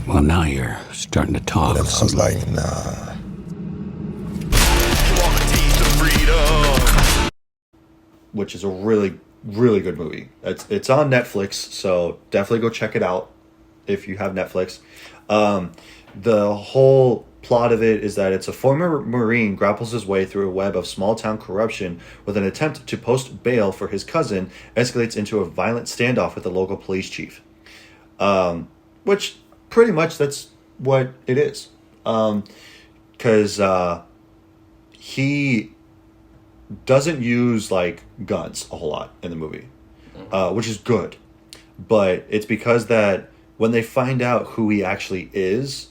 Well, now you're starting to talk. What if I was like, nah. Which is a really, really good movie. It's on Netflix, so definitely go check it out if you have Netflix. The whole plot of it is that it's a former Marine grapples his way through a web of small-town corruption with an attempt to post bail for his cousin escalates into a violent standoff with the local police chief. Which, pretty much, that's what it is. Because he doesn't use, like, guns a whole lot in the movie. Which is good. But it's because that when they find out who he actually is,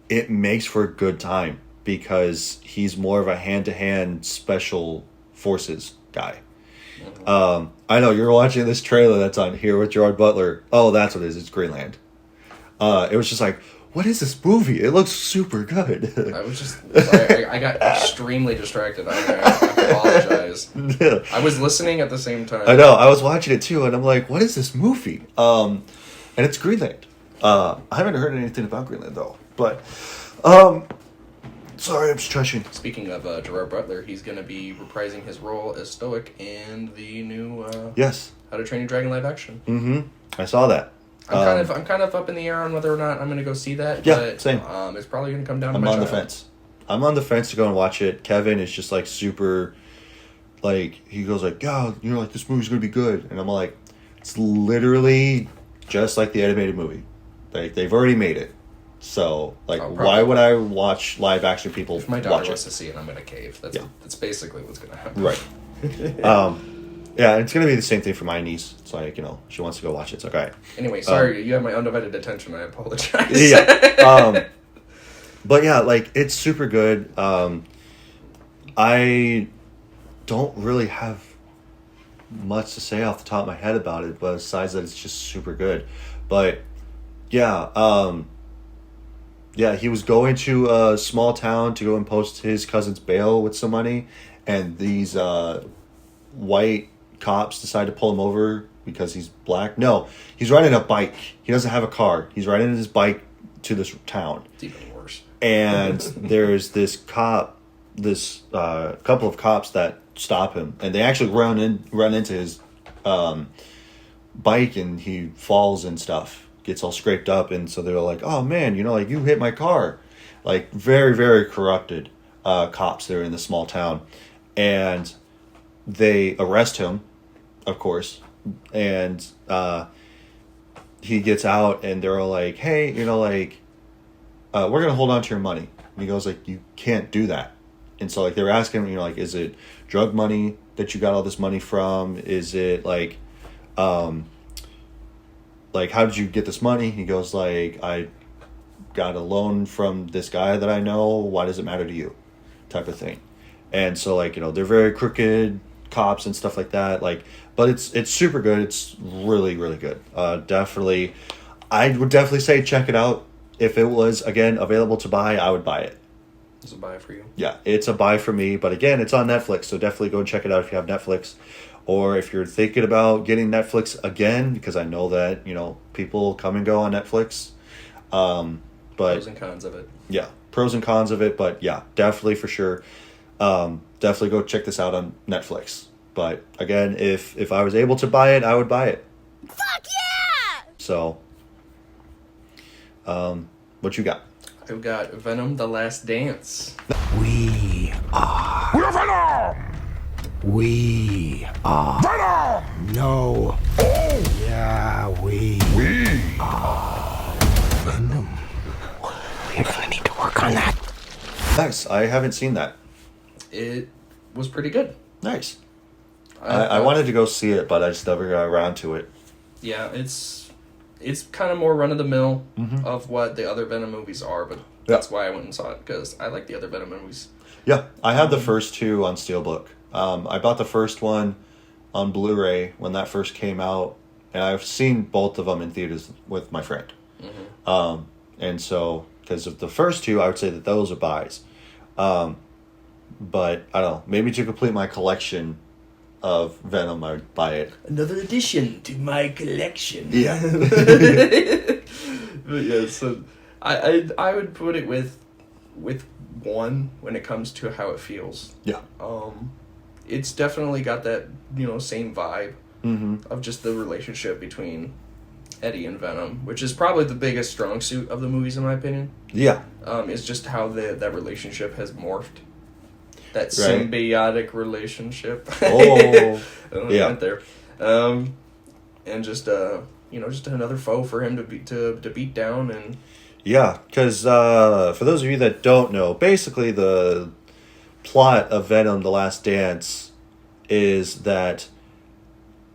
it makes for a good time because he's more of a hand-to-hand special forces guy. I know you're watching this trailer that's on here with Gerard Butler. Oh, that's what it is. It's Greenland. It was just like, what is this movie? It looks super good. I was just sorry. I got extremely distracted. I apologize. Yeah. I was listening at the same time. I know. I was watching it too, and I'm like, what is this movie? And it's Greenland. I haven't heard anything about Greenland though. But, sorry, I'm stretching. Speaking of Gerard Butler, he's going to be reprising his role as Stoic in the new Yes. How to Train Your Dragon live action. Mm-hmm. I saw that. I'm kind of up in the air on whether or not I'm going to go see that. Yeah, but, same. It's probably going to come down to I'm my on the child. fence. I'm on the fence to go and watch it. Kevin is just like super, like, he goes like, yeah, you know, like this movie's going to be good. And I'm like, it's literally just like the animated movie. Like, they've already made it. So, like, why would I watch live action people watch it? If my daughter wants to see it, I'm going to cave. That's basically what's going to happen. Right. Yeah, it's going to be the same thing for my niece. It's like, you know, she wants to go watch it. It's like, all right. Anyway, sorry, you have my undivided attention. I apologize. Yeah. But yeah, like, it's super good. I don't really have much to say off the top of my head about it, but besides that, it's just super good. But yeah, yeah, he was going to a small town to go and post his cousin's bail with some money, and these white cops decide to pull him over because he's black. No, he's riding a bike. He doesn't have a car. He's riding his bike to this town. It's even worse. And there's this cop, couple of cops that stop him, and they actually run into his bike, and he falls and stuff, gets all scraped up, and so they're like, oh man, you know, like, you hit my car. Like, very, very corrupted cops there in the small town. And they arrest him, of course, and he gets out, and they're all like, hey, you know, like, we're gonna hold on to your money. And he goes like, you can't do that. And so, like, they're asking him, you know, like, is it drug money that you got all this money from? Is it like how did you get this money? He goes like, I got a loan from this guy that I know. Why does it matter to you? Type of thing. And so, like, you know, they're very crooked cops and stuff like that. Like, but it's super good. It's really, really good. Definitely, I would definitely say check it out. If it was, again, available to buy, I would buy it. It's a buy for you. Yeah, it's a buy for me. But again, it's on Netflix, so definitely go and check it out if you have Netflix. Or if you're thinking about getting Netflix again, because I know that, you know, people come and go on Netflix. But pros and cons of it. Yeah, pros and cons of it. But yeah, definitely for sure. Definitely go check this out on Netflix. But again, if I was able to buy it, I would buy it. Fuck yeah! So, what you got? I've got Venom: The Last Dance. We're Venom! We are Venom! No. Oh! Yeah, we are Venom. We're gonna need to work on that. Nice. I haven't seen that. It was pretty good. Nice. I wanted to go see it, but I just never got around to it. Yeah, it's kind of more run of the mill of what the other Venom movies are, but that's why I went and saw it, because I like the other Venom movies. Yeah, I had the first two on Steelbook. I bought the first one on Blu-ray when that first came out, and I've seen both of them in theaters with my friend. And so, because of the first two, I would say that those are buys. But I don't know, maybe to complete my collection of Venom, I would buy it. Another addition to my collection. Yeah. But yeah, so I would put it with 1 when it comes to how it feels. Yeah. It's definitely got that, same vibe of just the relationship between Eddie and Venom, which is probably the biggest strong suit of the movies in my opinion. Yeah. Is just how that relationship has morphed. That symbiotic relationship. Oh. Yeah. Went there. And just just another foe for him to beat down. And yeah, because for those of you that don't know, basically the plot of Venom: The Last Dance is that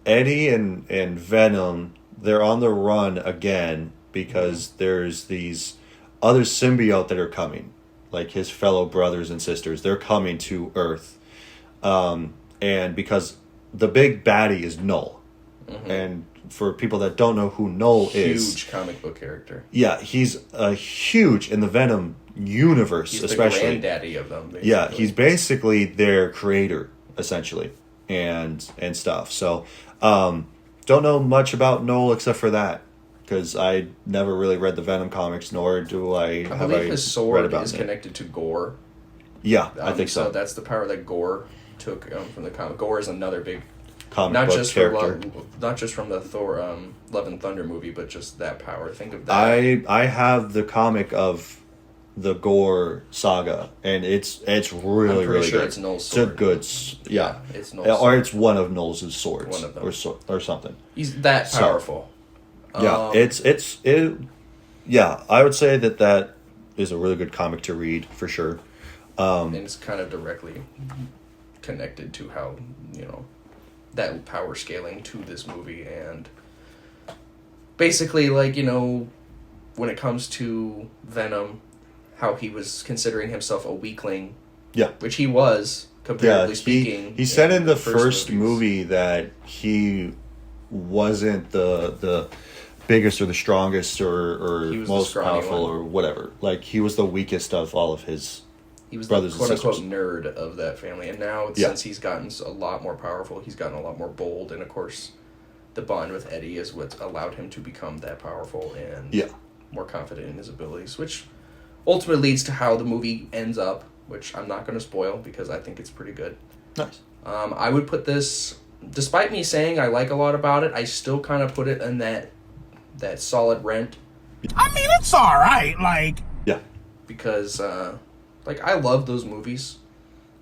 Eddie and Venom, they're on the run again because there's these other symbiote that are coming, like his fellow brothers and sisters. They're coming to Earth, and because the big baddie is Null, and for people that don't know who Null is, huge comic book character. Yeah, he's huge in the Venom universe, he's especially the granddaddy of them. Basically. Yeah, he's basically their creator essentially, and stuff. So, don't know much about Null except for that, because I never really read the Venom comics, nor do I believe his sword is connected to Gore. Yeah, I think so. So that's the power that Gore took from the comic. Gore is another big comic not book just character. Not just from the Thor Love and Thunder movie, but just that power. Think of that. I have the comic of the Gore saga, and it's really really sure good. It's Null's sword. It's a good, yeah. It's Null's or sword. it's one of Null's swords, One of them. or something. He's that powerful. Yeah, yeah, I would say that is a really good comic to read for sure. And it's kind of directly connected to how that power scaling to this movie, and basically when it comes to Venom, how he was considering himself a weakling. Yeah, which he was, comparatively speaking. He said in the first movie that he wasn't the biggest or the strongest or most powerful or whatever. Like, he was the weakest of all of his brothers and sisters. He was the quote-unquote nerd of that family. And now, since he's gotten a lot more powerful, he's gotten a lot more bold. And, of course, the bond with Eddie is what allowed him to become that powerful and more confident in his abilities, which ultimately leads to how the movie ends up, which I'm not going to spoil because I think it's pretty good. Nice. I would put this, despite me saying I like a lot about it, I still kind of put it in that solid rent. I mean, it's all right. Like, yeah, because I love those movies,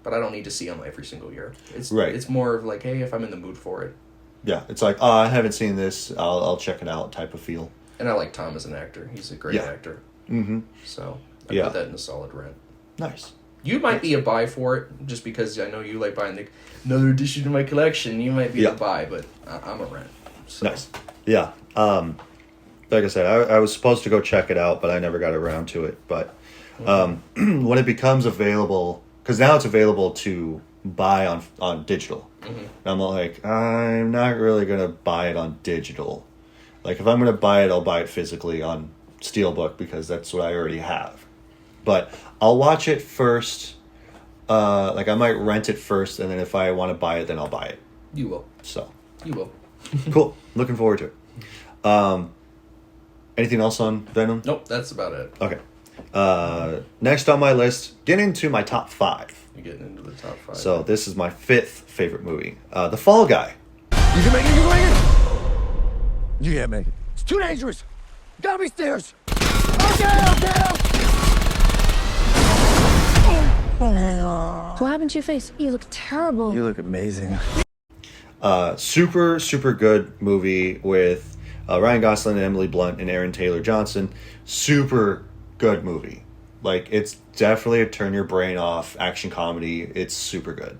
but I don't need to see them every single year. It's more of like, hey, if I'm in the mood for it. Yeah, it's like, I haven't seen this, I'll check it out type of feel. And I like Tom as an actor. He's a great actor. Mm-hmm. So I put that in a solid rent. Nice. You might be a buy for it, just because I know you like buying another edition to my collection. You might be a buy, but I'm a rent. So. Nice. Yeah. Like I said, I was supposed to go check it out, but I never got around to it. But when it becomes available, because now it's available to buy on digital. And I'm like, I'm not really going to buy it on digital. Like, if I'm going to buy it, I'll buy it physically on Steelbook, because that's what I already have. But I'll watch it first. Like, I might rent it first, and then if I want to buy it, then I'll buy it. You will. So. You will. Cool. Looking forward to it. Anything else on Venom? Nope, that's about it. Okay. Next on my list, getting into my top 5. You're getting into the top 5. So this is my 5th favorite movie. The Fall Guy. You can make it, you can make it. You can't make it. It's too dangerous. Gotta be stairs. Okay. What happened to your face? You look terrible. You look amazing. Super, super good movie with Ryan Gosling and Emily Blunt and Aaron Taylor Johnson. Super good movie. Like, it's definitely a turn your brain off action comedy. It's super good.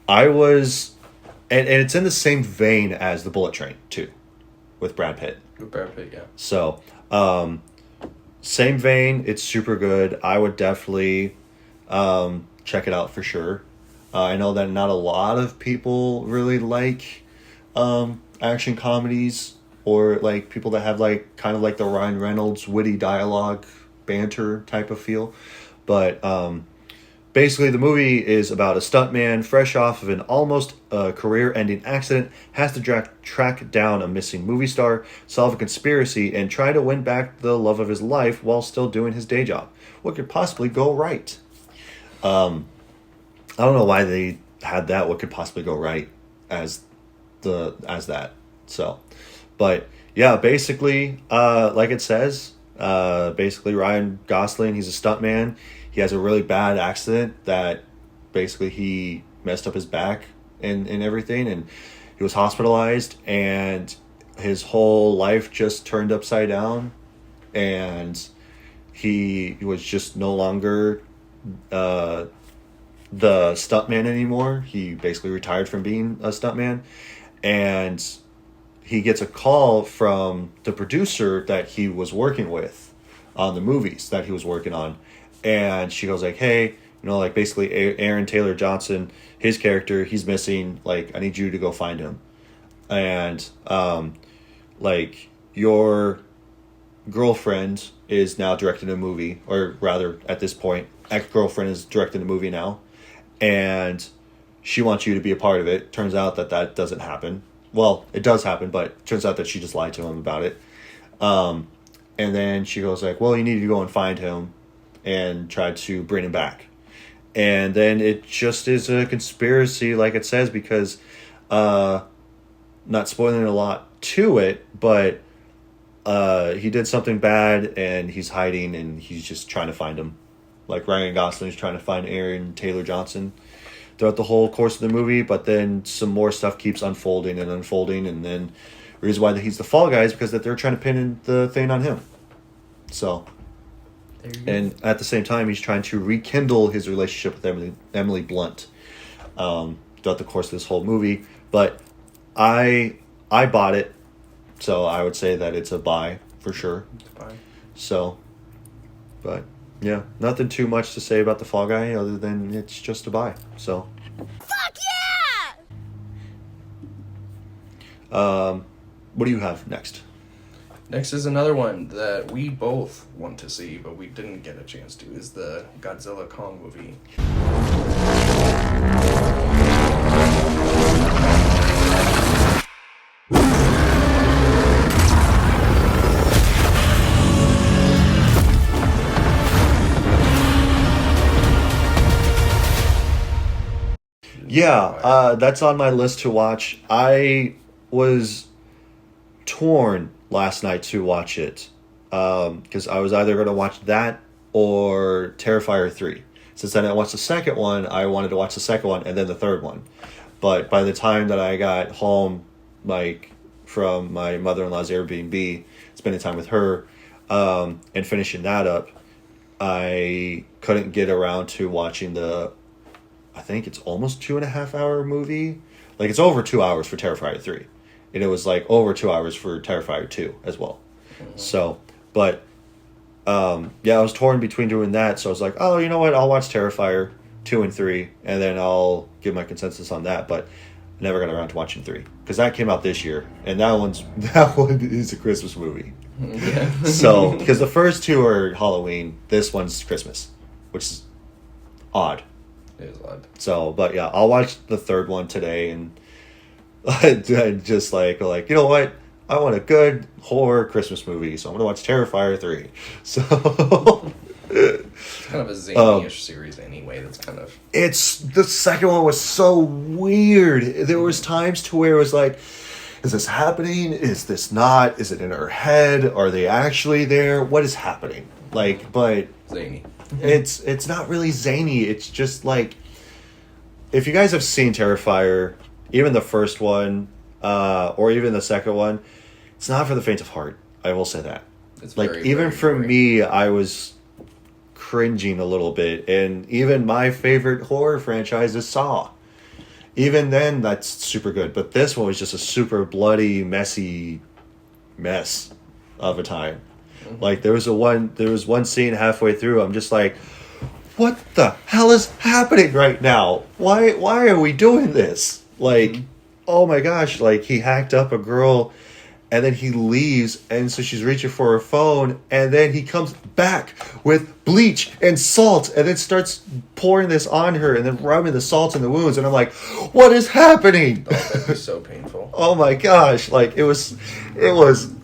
I was, and it's in the same vein as the Bullet Train too, with Brad Pitt. With Brad Pitt, yeah. So, same vein. It's super good. I would definitely check it out for sure. I know that not a lot of people really like action comedies, or like people that have like kind of like the Ryan Reynolds witty dialogue, banter type of feel. But basically, the movie is about a stuntman fresh off of an almost career-ending accident, has to track down a missing movie star, solve a conspiracy, and try to win back the love of his life while still doing his day job. What could possibly go right? I don't know why they had that. What could possibly go right as that? So, but yeah, basically, like it says, basically Ryan Gosling, he's a stuntman. He has a really bad accident that basically he messed up his back and everything, and he was hospitalized, and his whole life just turned upside down, and he was just no longer the stuntman anymore. He basically retired from being a stuntman, and he gets a call from the producer that he was working with on the movies that he was working on, and she goes like, hey, like basically Aaron Taylor Johnson, his character, he's missing, like I need you to go find him. And like your girlfriend is now directing a movie, or rather at this point ex-girlfriend is directing a movie now, and she wants you to be a part of it. Turns out that doesn't happen. Well, it does happen, but turns out that she just lied to him about it. And then she goes like, well, you need to go and find him and try to bring him back. And then it just is a conspiracy, like it says, because not spoiling a lot to it, but he did something bad and he's hiding, and he's just trying to find him. Like Ryan Gosling's trying to find Aaron Taylor Johnson throughout the whole course of the movie, but then some more stuff keeps unfolding, and then the reason why he's the fall guy is because that they're trying to pin the thing on him. So, and at the same time, he's trying to rekindle his relationship with Emily Blunt throughout the course of this whole movie. But I bought it, so I would say that it's a buy for sure. It's a buy. So, but yeah, nothing too much to say about the Fall Guy other than it's just a buy. So, Fuck yeah! What do you have next? Next is another one that we both want to see, but we didn't get a chance to, is the Godzilla Kong movie. Yeah, that's on my list to watch. I was torn last night to watch it because I was either going to watch that or Terrifier 3. Since then I watched the second one, I wanted to watch the second one and then the third one. But by the time that I got home, like from my mother-in-law's Airbnb, spending time with her, and finishing that up, I couldn't get around to watching I think it's almost 2.5 hour movie. Like it's over 2 hours for Terrifier 3. And it was like over 2 hours for Terrifier 2 as well. Mm-hmm. So, but yeah, I was torn between doing that. So I was like, oh, you know what? I'll watch Terrifier 2 and 3, and then I'll give my consensus on that. But I never got around to watching 3 because that came out this year, and that one is a Christmas movie. Yeah. So because the first two are Halloween, this one's Christmas, which is odd. It is odd. So, but yeah, I'll watch the third one today, and I just like, you know what? I want a good horror Christmas movie, so I'm gonna watch Terrifier 3. So it's kind of a zany-ish series anyway. That's kind of the second one was so weird. There was times to where it was like, is this happening? Is this not? Is it in her head? Are they actually there? What is happening? Like, but zany. It's not really zany. It's just like, if you guys have seen Terrifier, even the first one, or even the second one, it's not for the faint of heart. I will say that. It's like, very, even very for boring. me, I was cringing a little bit. And even my favorite horror franchise is Saw. even then, that's super good. But this one was just a super bloody, messy mess of a time. Like there was one scene halfway through. I'm just like, what the hell is happening right now? Why are we doing this? Like, oh my gosh! Like he hacked up a girl, and then he leaves, and so she's reaching for her phone, and then he comes back with bleach and salt, and then starts pouring this on her, and then rubbing the salt in the wounds, and I'm like, what is happening? Oh, that'd be so painful. Oh my gosh! Like it was.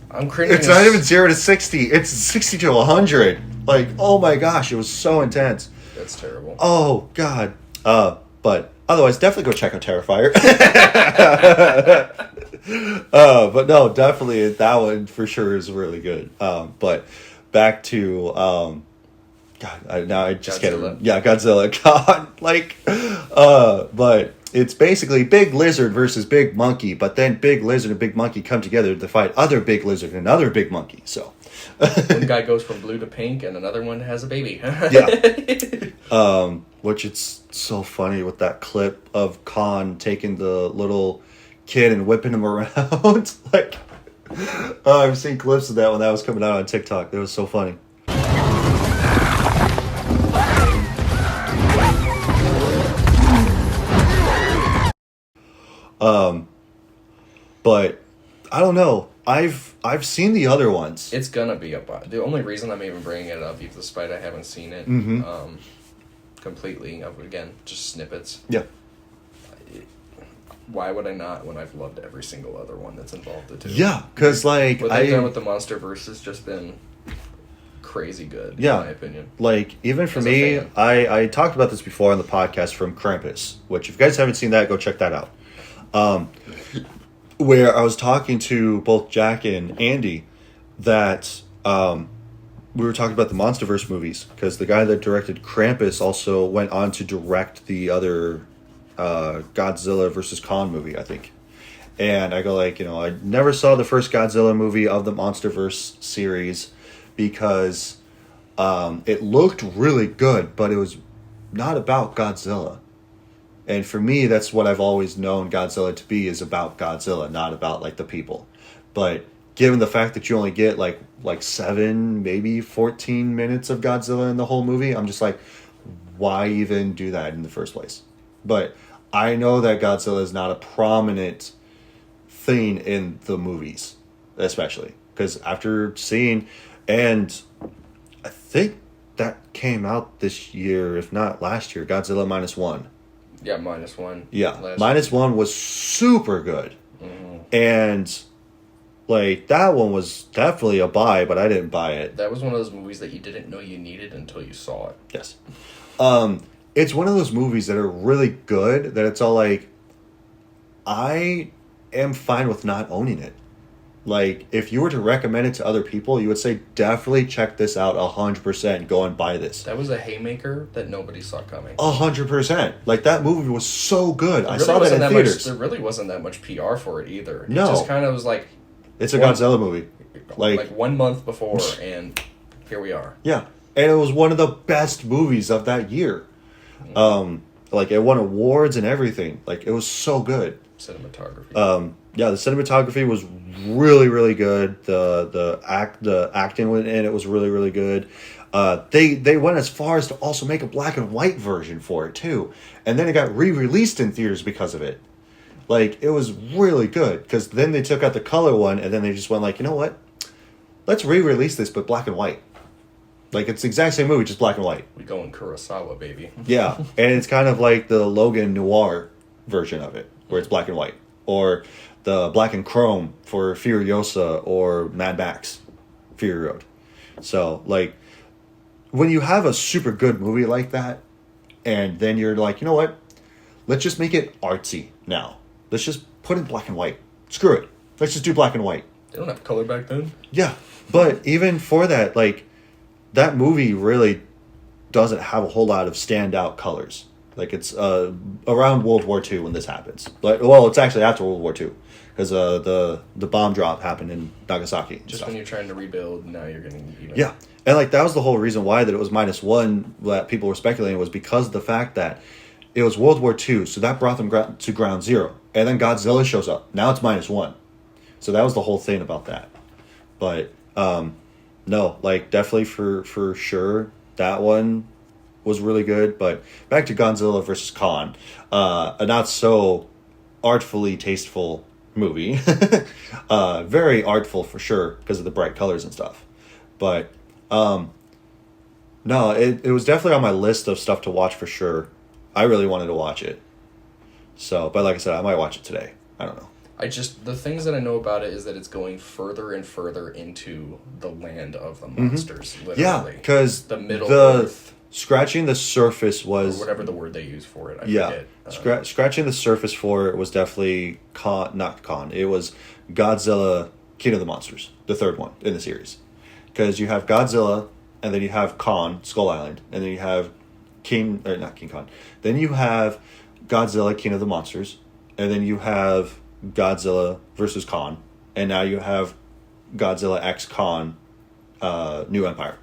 I'm cringing. It's not even 0 to 60. It's 60 to 100. Like, oh my gosh, it was so intense. That's terrible. Oh god. But otherwise, definitely go check out Terrifier. But no, definitely that one for sure is really good. But back to God, now I just Godzilla. can't. Yeah, Godzilla. God, like, but it's basically Big Lizard versus Big Monkey, but then Big Lizard and Big Monkey come together to fight other Big Lizard and other Big Monkey. So one guy goes from blue to pink, and another one has a baby. Yeah. Which it's so funny with that clip of Khan taking the little kid and whipping him around. Like, I've seen clips of that when that was coming out on TikTok. It was so funny. But I don't know. I've seen the other ones. It's gonna be up. The only reason I'm even bringing it up, despite I haven't seen it completely, again, just snippets. Yeah. Why would I not when I've loved every single other one that's involved the two? Yeah, because like what they've done with the MonsterVerse has just been crazy good. Yeah, in my opinion. Like even for me, I talked about this before on the podcast from Krampus, which if you guys haven't seen that, go check that out. Where I was talking to both Jack and Andy that we were talking about the MonsterVerse movies because the guy that directed Krampus also went on to direct the other Godzilla versus Kong movie, I think. And I go like, I never saw the first Godzilla movie of the MonsterVerse series because it looked really good, but it was not about Godzilla. And for me, that's what I've always known Godzilla to be, is about Godzilla, not about like the people. But given the fact that you only get like 7, maybe 14 minutes of Godzilla in the whole movie, I'm just like, why even do that in the first place? But I know that Godzilla is not a prominent thing in the movies, especially because after seeing, and I think that came out this year, if not last year, Godzilla -1. Yeah, -1. Yeah, -1 was super good. Mm-hmm. And like that one was definitely a buy, but I didn't buy it. That was one of those movies that you didn't know you needed until you saw it. Yes. It's one of those movies that are really good that it's all like, I am fine with not owning it. Like, if you were to recommend it to other people, you would say, definitely check this out 100%. Go and buy this. That was a haymaker that nobody saw coming. 100%. Like, that movie was so good. I saw that in theaters. There really wasn't that much PR for it either. It No. just kind of was like... It's a Godzilla movie. Like 1 month before, and here we are. Yeah. And it was one of the best movies of that year. Like, it won awards and everything. Like, it was so good. Cinematography. Yeah, the cinematography was really, really good. The acting in it was really, really good. They went as far as to also make a black and white version for it too, and then it got re-released in theaters because of it. Like, it was really good because then they took out the color one and then they just went like, you know what? Let's re-release this but black and white. Like, it's the exact same movie, just black and white. We go in Kurosawa, baby. Yeah, and it's kind of like the Logan Noir version of it, where it's black and white, or the black and chrome for Furiosa or Mad Max, Fury Road. So, like, when you have a super good movie like that, and then you're like, you know what? Let's just make it artsy now. Let's just put in black and white. Screw it. Let's just do black and white. They don't have color back then. Yeah, but even for that, like, that movie really doesn't have a whole lot of standout colors. Like, it's around World War II when this happens. But, well, it's actually after World War II. Because the bomb drop happened in Nagasaki. Just when you're trying to rebuild, now you're getting even. Yeah. And, like, that was the whole reason why that it was -1 that people were speculating, was because of the fact that it was World War II, so that brought them to ground zero. And then Godzilla shows up. Now it's -1. So that was the whole thing about that. But no, like definitely for sure that one was really good. But back to Godzilla versus Kong, a not so artfully tasteful movie. Very artful for sure because of the bright colors and stuff. But no, it was definitely on my list of stuff to watch for sure. I really wanted to watch it. So, but like I said, I might watch it today. I don't know. The things that I know about it is that it's going further and further into the land of the monsters, literally. Yeah, because the Middle Earth. Scratching the surface was... Or whatever the word they use for it, I forget. Scratching the surface for it was definitely not Kong. It was Godzilla, King of the Monsters, the third one in the series. Because you have Godzilla, and then you have Kong, Skull Island, and then you have not King Kong. Then you have Godzilla, King of the Monsters, and then you have Godzilla versus Kong, and now you have Godzilla X Kong, New Empire.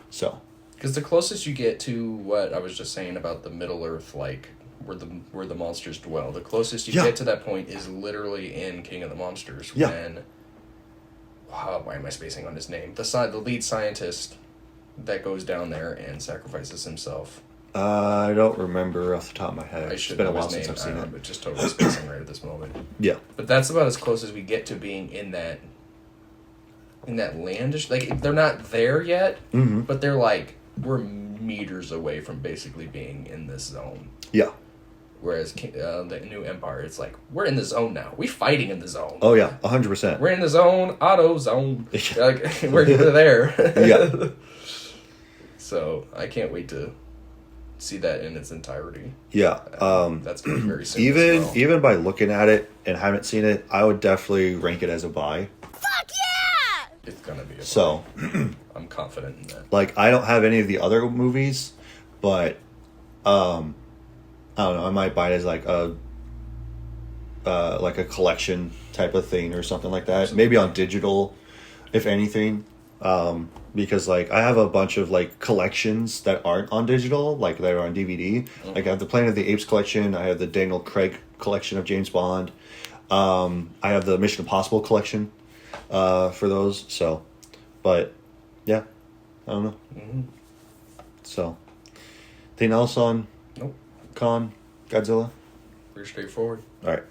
So, because the closest you get to what I was just saying about the Middle Earth, like where the monsters dwell, the closest you get to that point is literally in King of the Monsters. Yeah. When why am I spacing on his name? The lead scientist that goes down there and sacrifices himself. I don't remember off the top of my head. I should It's been a know while his since name. I've seen it. But just totally spacing right at this moment. Yeah. But that's about as close as we get to being in that landish. Like, they're not there yet, but they're like, we're meters away from basically being in this zone. Yeah. Whereas the New Empire, it's like, we're in the zone now. We fighting in the zone. Oh, yeah. 100%. We're in the zone, auto zone. Like, we're there. Yeah. So, I can't wait to see that in its entirety. Yeah. That's going to be very soon. Even by looking at it and haven't seen it, I would definitely rank it as a buy. Fuck yeah! It's going to be a buy. So, I'm confident in that. like, I don't have any of the other movies, but I don't know, I might buy it as like a collection type of thing or something like that. Maybe on digital, if anything. Because like I have a bunch of like collections that aren't on digital, like that are on DVD. Like I have the Planet of the Apes collection, I have the Daniel Craig collection of James Bond. I have the Mission Impossible collection for those. So, but yeah, I don't know. So, anything else on Kong, Godzilla? Pretty straightforward. All right.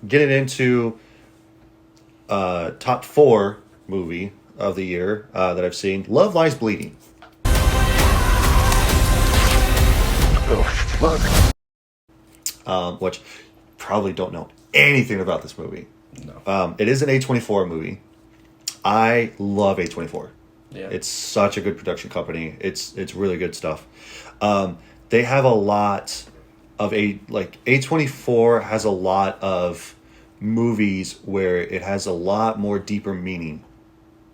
Getting into top 4 movie of the year that I've seen. Love Lies Bleeding. Oh, fuck. Which probably don't know anything about this movie. No. It is an A24 movie. I love A24. Yeah. It's such a good production company. It's really good stuff. They have a lot of A24 has a lot of movies where it has a lot more deeper meaning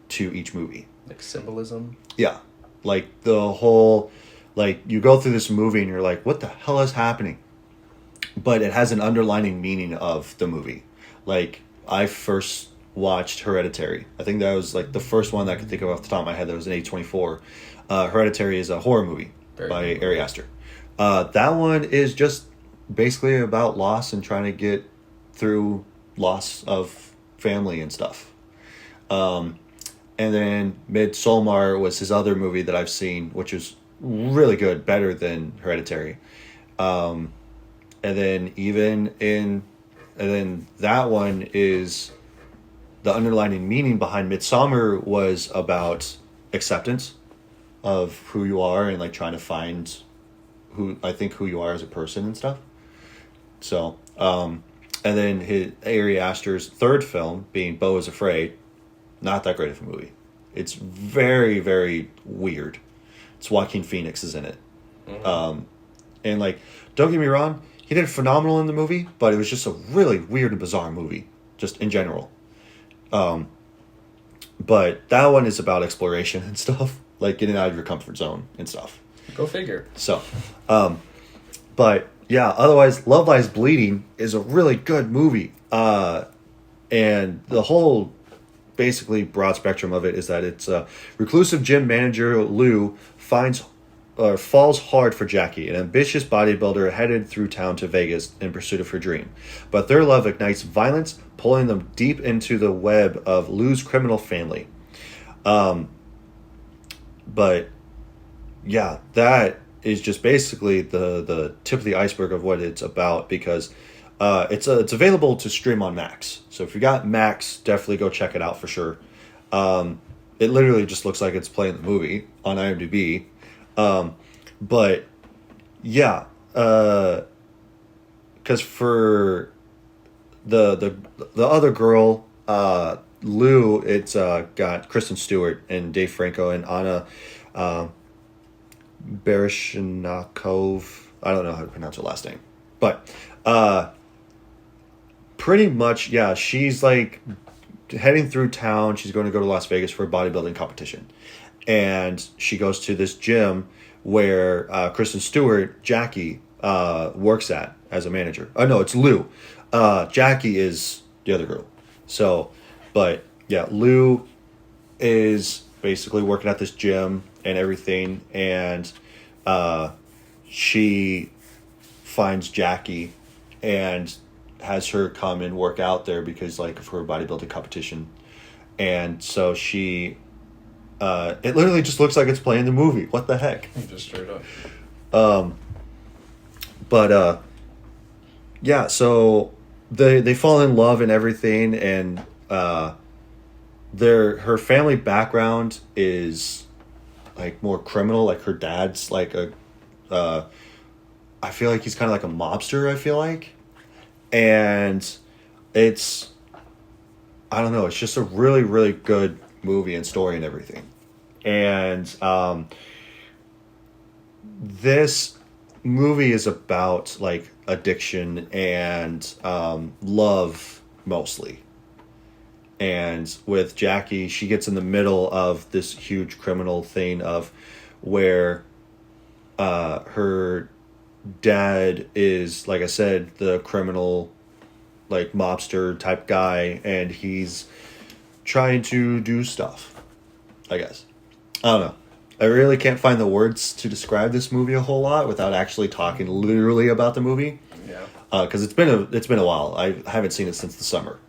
to each movie. Like symbolism? Yeah. Like the whole, like you go through this movie and you're like, what the hell is happening? But it has an underlining meaning of the movie. Like I first watched Hereditary. I think that was like the first one that I could think of off the top of my head that was an A24. Hereditary is a horror movie by Ari Aster. That one is just basically about loss and trying to get through loss of family and stuff. And then Midsommar was his other movie that I've seen, which is really good, better than Hereditary. And then that one is the underlying meaning behind Midsommar was about acceptance of who you are and like trying to find who you are as a person and stuff. So, and then Ari Aster's third film being Beau is Afraid, not that great of a movie. It's very, very weird. It's Joaquin Phoenix is in it. And like, don't get me wrong, he did phenomenal in the movie, but it was just a really weird and bizarre movie, just in general. But that one is about exploration and stuff, like getting out of your comfort zone and stuff. Go figure. So, but yeah, otherwise, Love Lies Bleeding is a really good movie. And the whole basically broad spectrum of it is that it's a reclusive gym manager, Lou, finds falls hard for Jackie, an ambitious bodybuilder headed through town to Vegas in pursuit of her dream. But their love ignites violence, pulling them deep into the web of Lou's criminal family. But yeah, that is just basically the tip of the iceberg of what it's about, because it's available to stream on Max. So if you got Max, definitely go check it out for sure. It literally just looks like it's playing the movie on IMDb. But yeah, because for the other girl, Lou, it's got Kristen Stewart and Dave Franco and Anna Baryshnikov. I don't know how to pronounce her last name, but pretty much, yeah, she's like heading through town. She's going to go to Las Vegas for a bodybuilding competition, and she goes to this gym where Kristen Stewart, Jackie, works at as a manager. Oh no, it's Lou. Jackie is the other girl. So, but yeah, Lou is basically working at this gym and everything, and she finds Jackie and has her come and work out there because like for a bodybuilding competition. And so she it literally just looks like it's playing the movie. What the heck? Just straight up. But yeah, so they fall in love and everything, and her family background is like more criminal. Like her dad's like I feel like he's kind of like a mobster, I feel like. And it's, I don't know, it's just a really, really good movie and story and everything. And this movie is about like addiction and love mostly. And with Jackie, she gets in the middle of this huge criminal thing of where her dad is, like I said, the criminal, like mobster type guy, and he's trying to do stuff, I guess. I don't know. I really can't find the words to describe this movie a whole lot without actually talking literally about the movie. Yeah. Because it's been a while. I haven't seen it since the summer.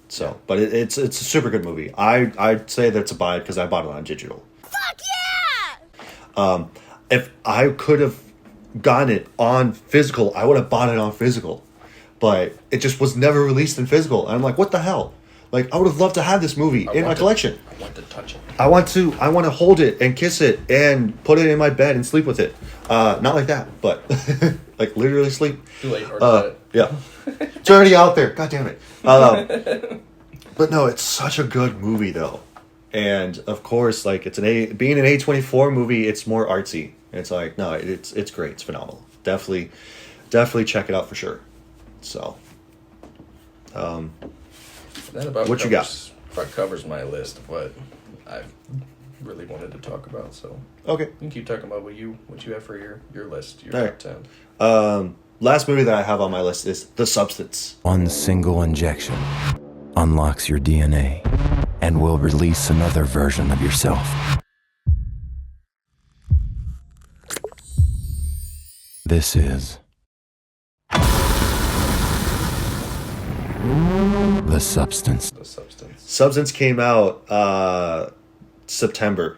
So, yeah. But it's a super good movie. I'd say that it's a buy because I bought it on digital. Fuck yeah! If I could have gotten it on physical, I would have bought it on physical. But it just was never released in physical. And I'm like, what the hell? Like, I would have loved to have this movie in my collection. I want to touch it. I want to hold it and kiss it and put it in my bed and sleep with it. Not like that, but like literally sleep. Too late. Or yeah. It's already out there. God damn it. But no, it's such a good movie though. And of course, like it's being an A24 movie, it's more artsy. It's like, no, it's great. It's phenomenal. Definitely check it out for sure. So, that about what you got? Covers my list of what I really wanted to talk about. So okay, you can keep talking about what you have for your list, your all top right. 10. Last movie that I have on my list is The Substance. One single injection unlocks your DNA and will release another version of yourself. This is The Substance. The Substance. Substance came out September,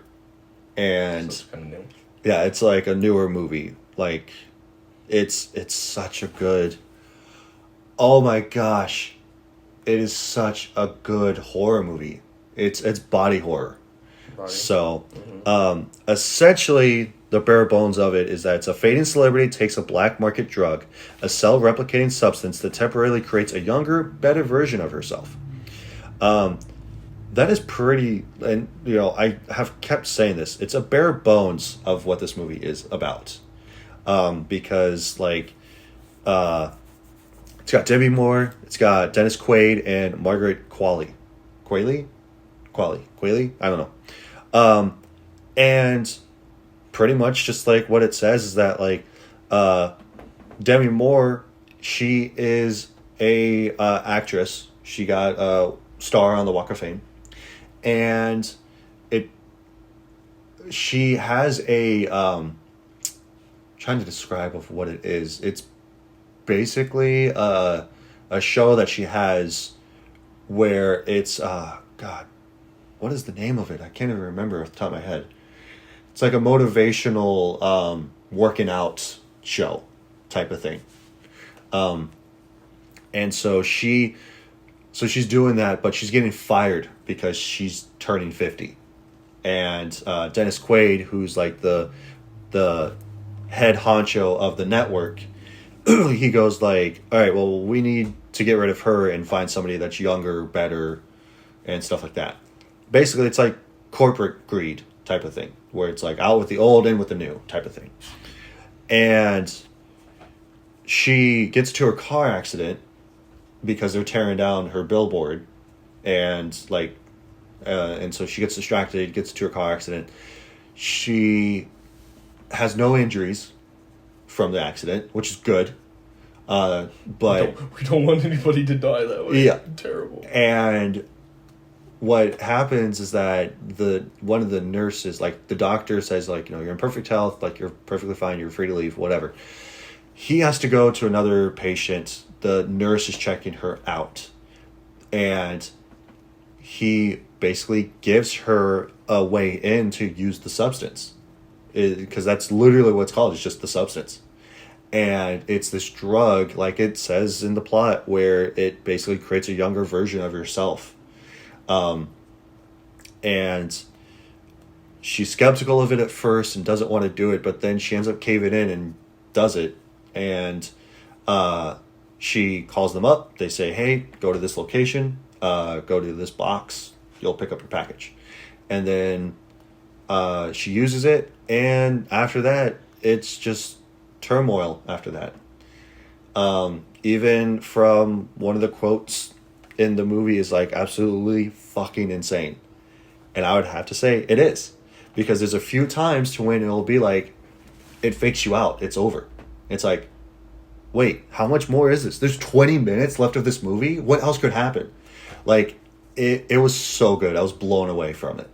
and So it's kind of new. yeah, it's like a newer movie. Like it's such a good. Oh my gosh, it is such a good horror movie. It's body horror. So, essentially, the bare bones of it is that it's a fading celebrity takes a black market drug, a cell-replicating substance that temporarily creates a younger, better version of herself. That is pretty, and I have kept saying this. It's a bare bones of what this movie is about, because like, it's got Demi Moore, it's got Dennis Quaid and Margaret Qualley. Qualley? I don't know. And pretty much just like what it says is that like Demi Moore, she is a actress. She got a star on the Walk of Fame, and she has a trying to describe of what it is. It's basically a show that she has where it's God, what is the name of it? I can't even remember off the top of my head. It's like a motivational working out show type of thing. And so she's doing that, but she's getting fired because she's turning 50. And Dennis Quaid, who's like the head honcho of the network, he goes like, all right, well, we need to get rid of her and find somebody that's younger, better, and stuff like that. Basically, it's like corporate greed type of thing, where it's like out with the old, in with the new type of thing. And she gets to her car accident because they're tearing down her billboard, and so she gets distracted, gets to her car accident. She has no injuries from the accident, which is good. But we don't want anybody to die that way. Yeah, terrible. And what happens is that one of the nurses, like the doctor says, like, you're in perfect health, like you're perfectly fine, you're free to leave, whatever. He has to go to another patient. The nurse is checking her out, and he basically gives her a way in to use the substance, because that's literally what it's called. It's just the substance. And it's this drug, like it says in the plot, where it basically creates a younger version of yourself. And she's skeptical of it at first and doesn't want to do it, but then she ends up caving in and does it. And she calls them up. They say, hey, go to this location, go to this box, you'll pick up your package. And then she uses it, and after that, it's just turmoil after that. Even from one of the quotes in the movie is like absolutely fucking insane. And I would have to say it is, because there's a few times to when it'll be like, it fakes you out. It's over. It's like, wait, how much more is this? There's 20 minutes left of this movie. What else could happen? Like, it was so good. I was blown away from it.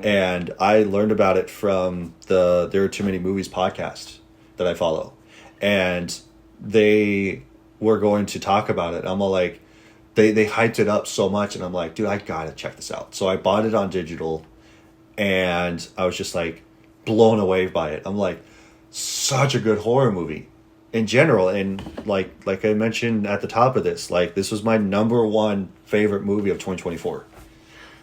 And I learned about it from the There Are Too Many Movies podcast that I follow. And they were going to talk about it. I'm all like, they hyped it up so much, and I'm like, dude, I gotta check this out. So I bought it on digital, and I was just like blown away by it. I'm like, such a good horror movie in general. And like I mentioned at the top of this, like, this was my number one favorite movie of 2024.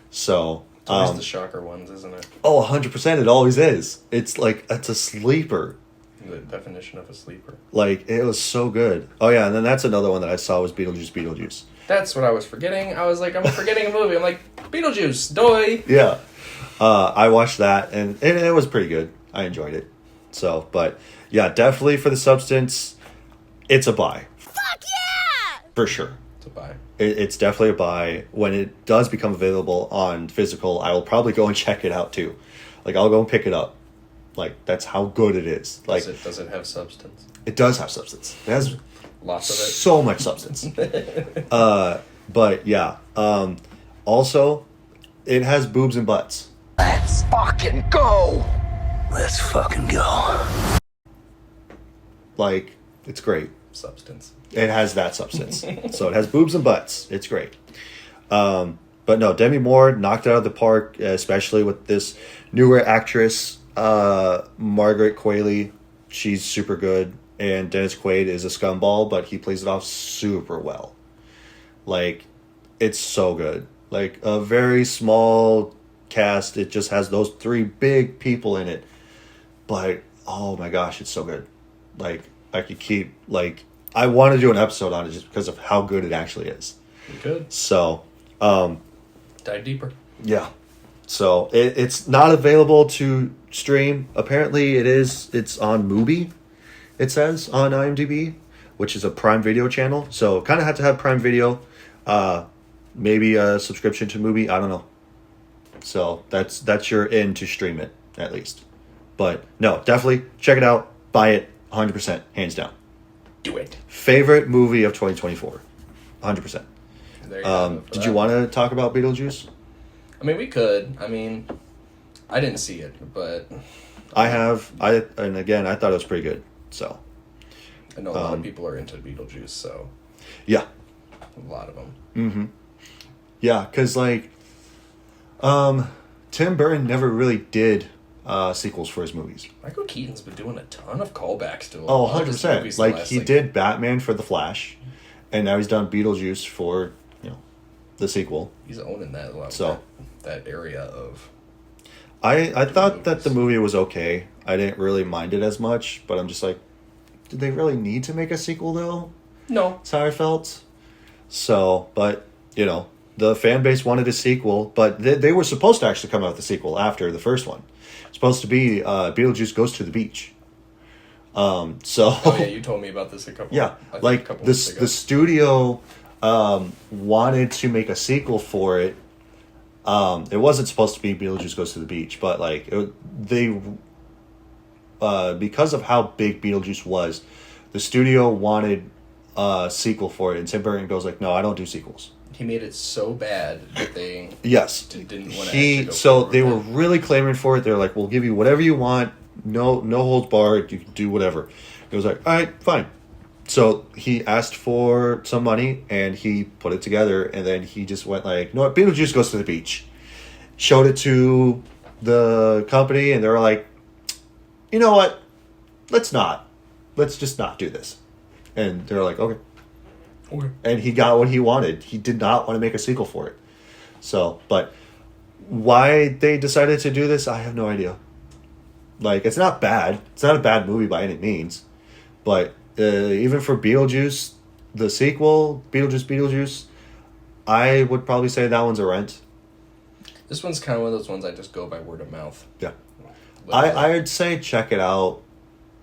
So it's always the shocker ones, isn't it? Oh, 100%. It always is. It's like, it's a sleeper. The definition of a sleeper. Like, it was so good. Oh yeah, and then that's another one that I saw was Beetlejuice. That's what I was forgetting. I was like, I'm forgetting a movie. I'm like, Beetlejuice, doy. Yeah. I watched that, and it was pretty good. I enjoyed it. So, but yeah, definitely for the substance, it's a buy. Fuck yeah! For sure. It's a buy. It's definitely a buy. When it does become available on physical, I will probably go and check it out too. Like, I'll go and pick it up. Like, that's how good it is. Like, does it have substance? It does have substance. It has lots of it. So much substance. But yeah. Also, it has boobs and butts. Let's fucking go. Let's fucking go. Like, it's great. Substance. It has that substance. So it has boobs and butts. It's great. But no, Demi Moore knocked it out of the park, especially with this newer actress, Margaret Qualley. She's super good. And Dennis Quaid is a scumball, but he plays it off super well. Like, it's so good. Like, a very small cast. It just has those three big people in it. But, oh my gosh, it's so good. Like, I could keep, like, I want to do an episode on it just because of how good it actually is. You could. So, dive deeper. Yeah. So, it's not available to stream. Apparently, it is. It's on Mubi, it says, on IMDb, which is a Prime Video channel. So, kind of have to have Prime Video. Maybe a subscription to Mubi. I don't know. So, that's your in to stream it, at least. But, no, definitely check it out. Buy it. 100%. Hands down. Do it. Favorite movie of 2024. 100%. There you go. Did you want to talk about Beetlejuice? I mean, we could. I mean, I didn't see it, but I have. And again, I thought it was pretty good. So. I know a lot of people are into Beetlejuice, so. Yeah. A lot of them. Mm-hmm. Yeah, because, like, Tim Burton never really did sequels for his movies. Michael Keaton's been doing a ton of callbacks to 100%. Like, he did Batman for The Flash, and now he's done Beetlejuice for, the sequel. He's owning that a lot. So, that area of... I thought that the movie was okay. I didn't really mind it as much, but I'm just like, did they really need to make a sequel, though? No. That's how I felt. So, but, the fan base wanted a sequel, but they were supposed to actually come out with a sequel after the first one. It's supposed to be Beetlejuice Goes to the Beach. Oh yeah, you told me about this a couple. Yeah, the studio wanted to make a sequel for it. It wasn't supposed to be Beetlejuice Goes to the Beach, but because of how big Beetlejuice was, the studio wanted a sequel for it, and Tim Burton goes like, "No, I don't do sequels." He made it so bad that they didn't want to. So they were really clamoring for it. They're like, "We'll give you whatever you want. No holds barred. You can do whatever." He was like, "All right, fine." So he asked for some money and he put it together, and then he just went like, "No, Beetlejuice Goes to the Beach." Showed it to the company, and they were like, "You know what? Let's just not do this." And they were like, "Okay." And he got what he wanted. He did not want to make a sequel for it. So, but why they decided to do this, I have no idea. Like, it's not bad. It's not a bad movie by any means. But even for Beetlejuice, the sequel, Beetlejuice, I would probably say that one's a rent. This one's kind of one of those ones I just go by word of mouth. Yeah. I'd say check it out,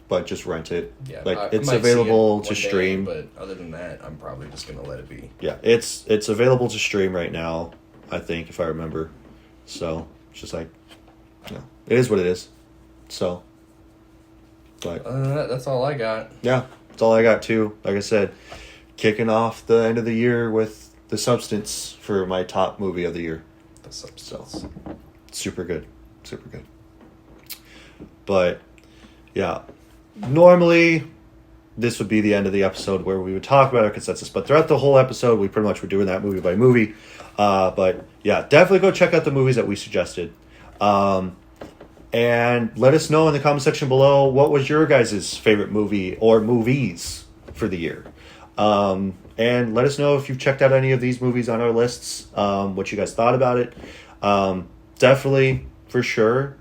but just rent it. Yeah, like, it's available to stream. But other than that, I'm probably just going to let it be. Yeah, it's available to stream right now, I think, if I remember. So, it's just like, it is what it is. So, but that's all I got. Yeah, that's all I got too. Like I said, kicking off the end of the year with The Substance for my top movie of the year. The Substance. So, super good. But, yeah. Normally, this would be the end of the episode where we would talk about our consensus. But throughout the whole episode, we pretty much were doing that movie by movie. But, yeah, definitely go check out the movies that we suggested. And let us know in the comment section below, what was your guys' favorite movie or movies for the year. And let us know if you've checked out any of these movies on our lists, what you guys thought about it. Definitely, for sure.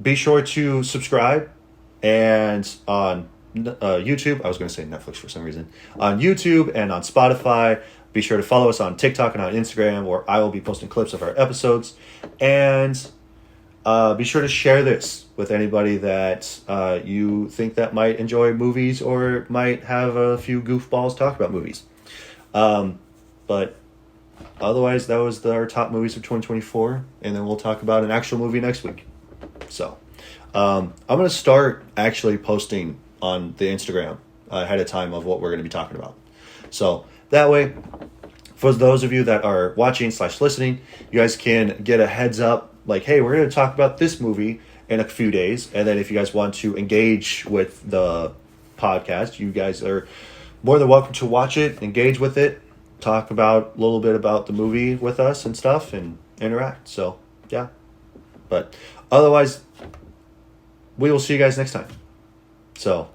Be sure to subscribe. And on YouTube, I was going to say Netflix for some reason. On YouTube and on Spotify. Be sure to follow us on TikTok and on Instagram, where I will be posting clips of our episodes. And be sure to share this with anybody that you think that might enjoy movies or might have a few goofballs talk about movies. But otherwise, that was our top movies of 2024. And then we'll talk about an actual movie next week. So, I'm going to start actually posting on the Instagram ahead of time of what we're going to be talking about. So, that way, for those of you that are watching/listening, you guys can get a heads up, like, hey, we're going to talk about this movie in a few days. And then if you guys want to engage with the podcast, you guys are more than welcome to watch it, engage with it, talk about a little bit about the movie with us and stuff, and interact. So, yeah. But otherwise, we will see you guys next time. So,